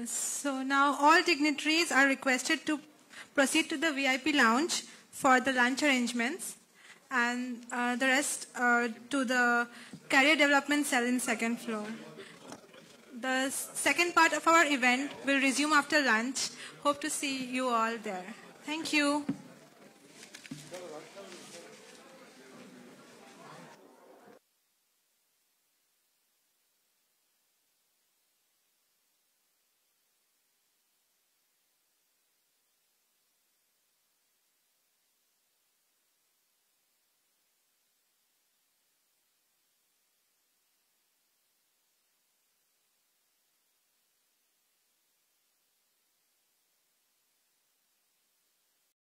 So now all dignitaries are requested to proceed to the VIP lounge for the lunch arrangements, and the rest to the career development cell in second floor. The second part of our event will resume after lunch. Hope to see you all there. Thank you.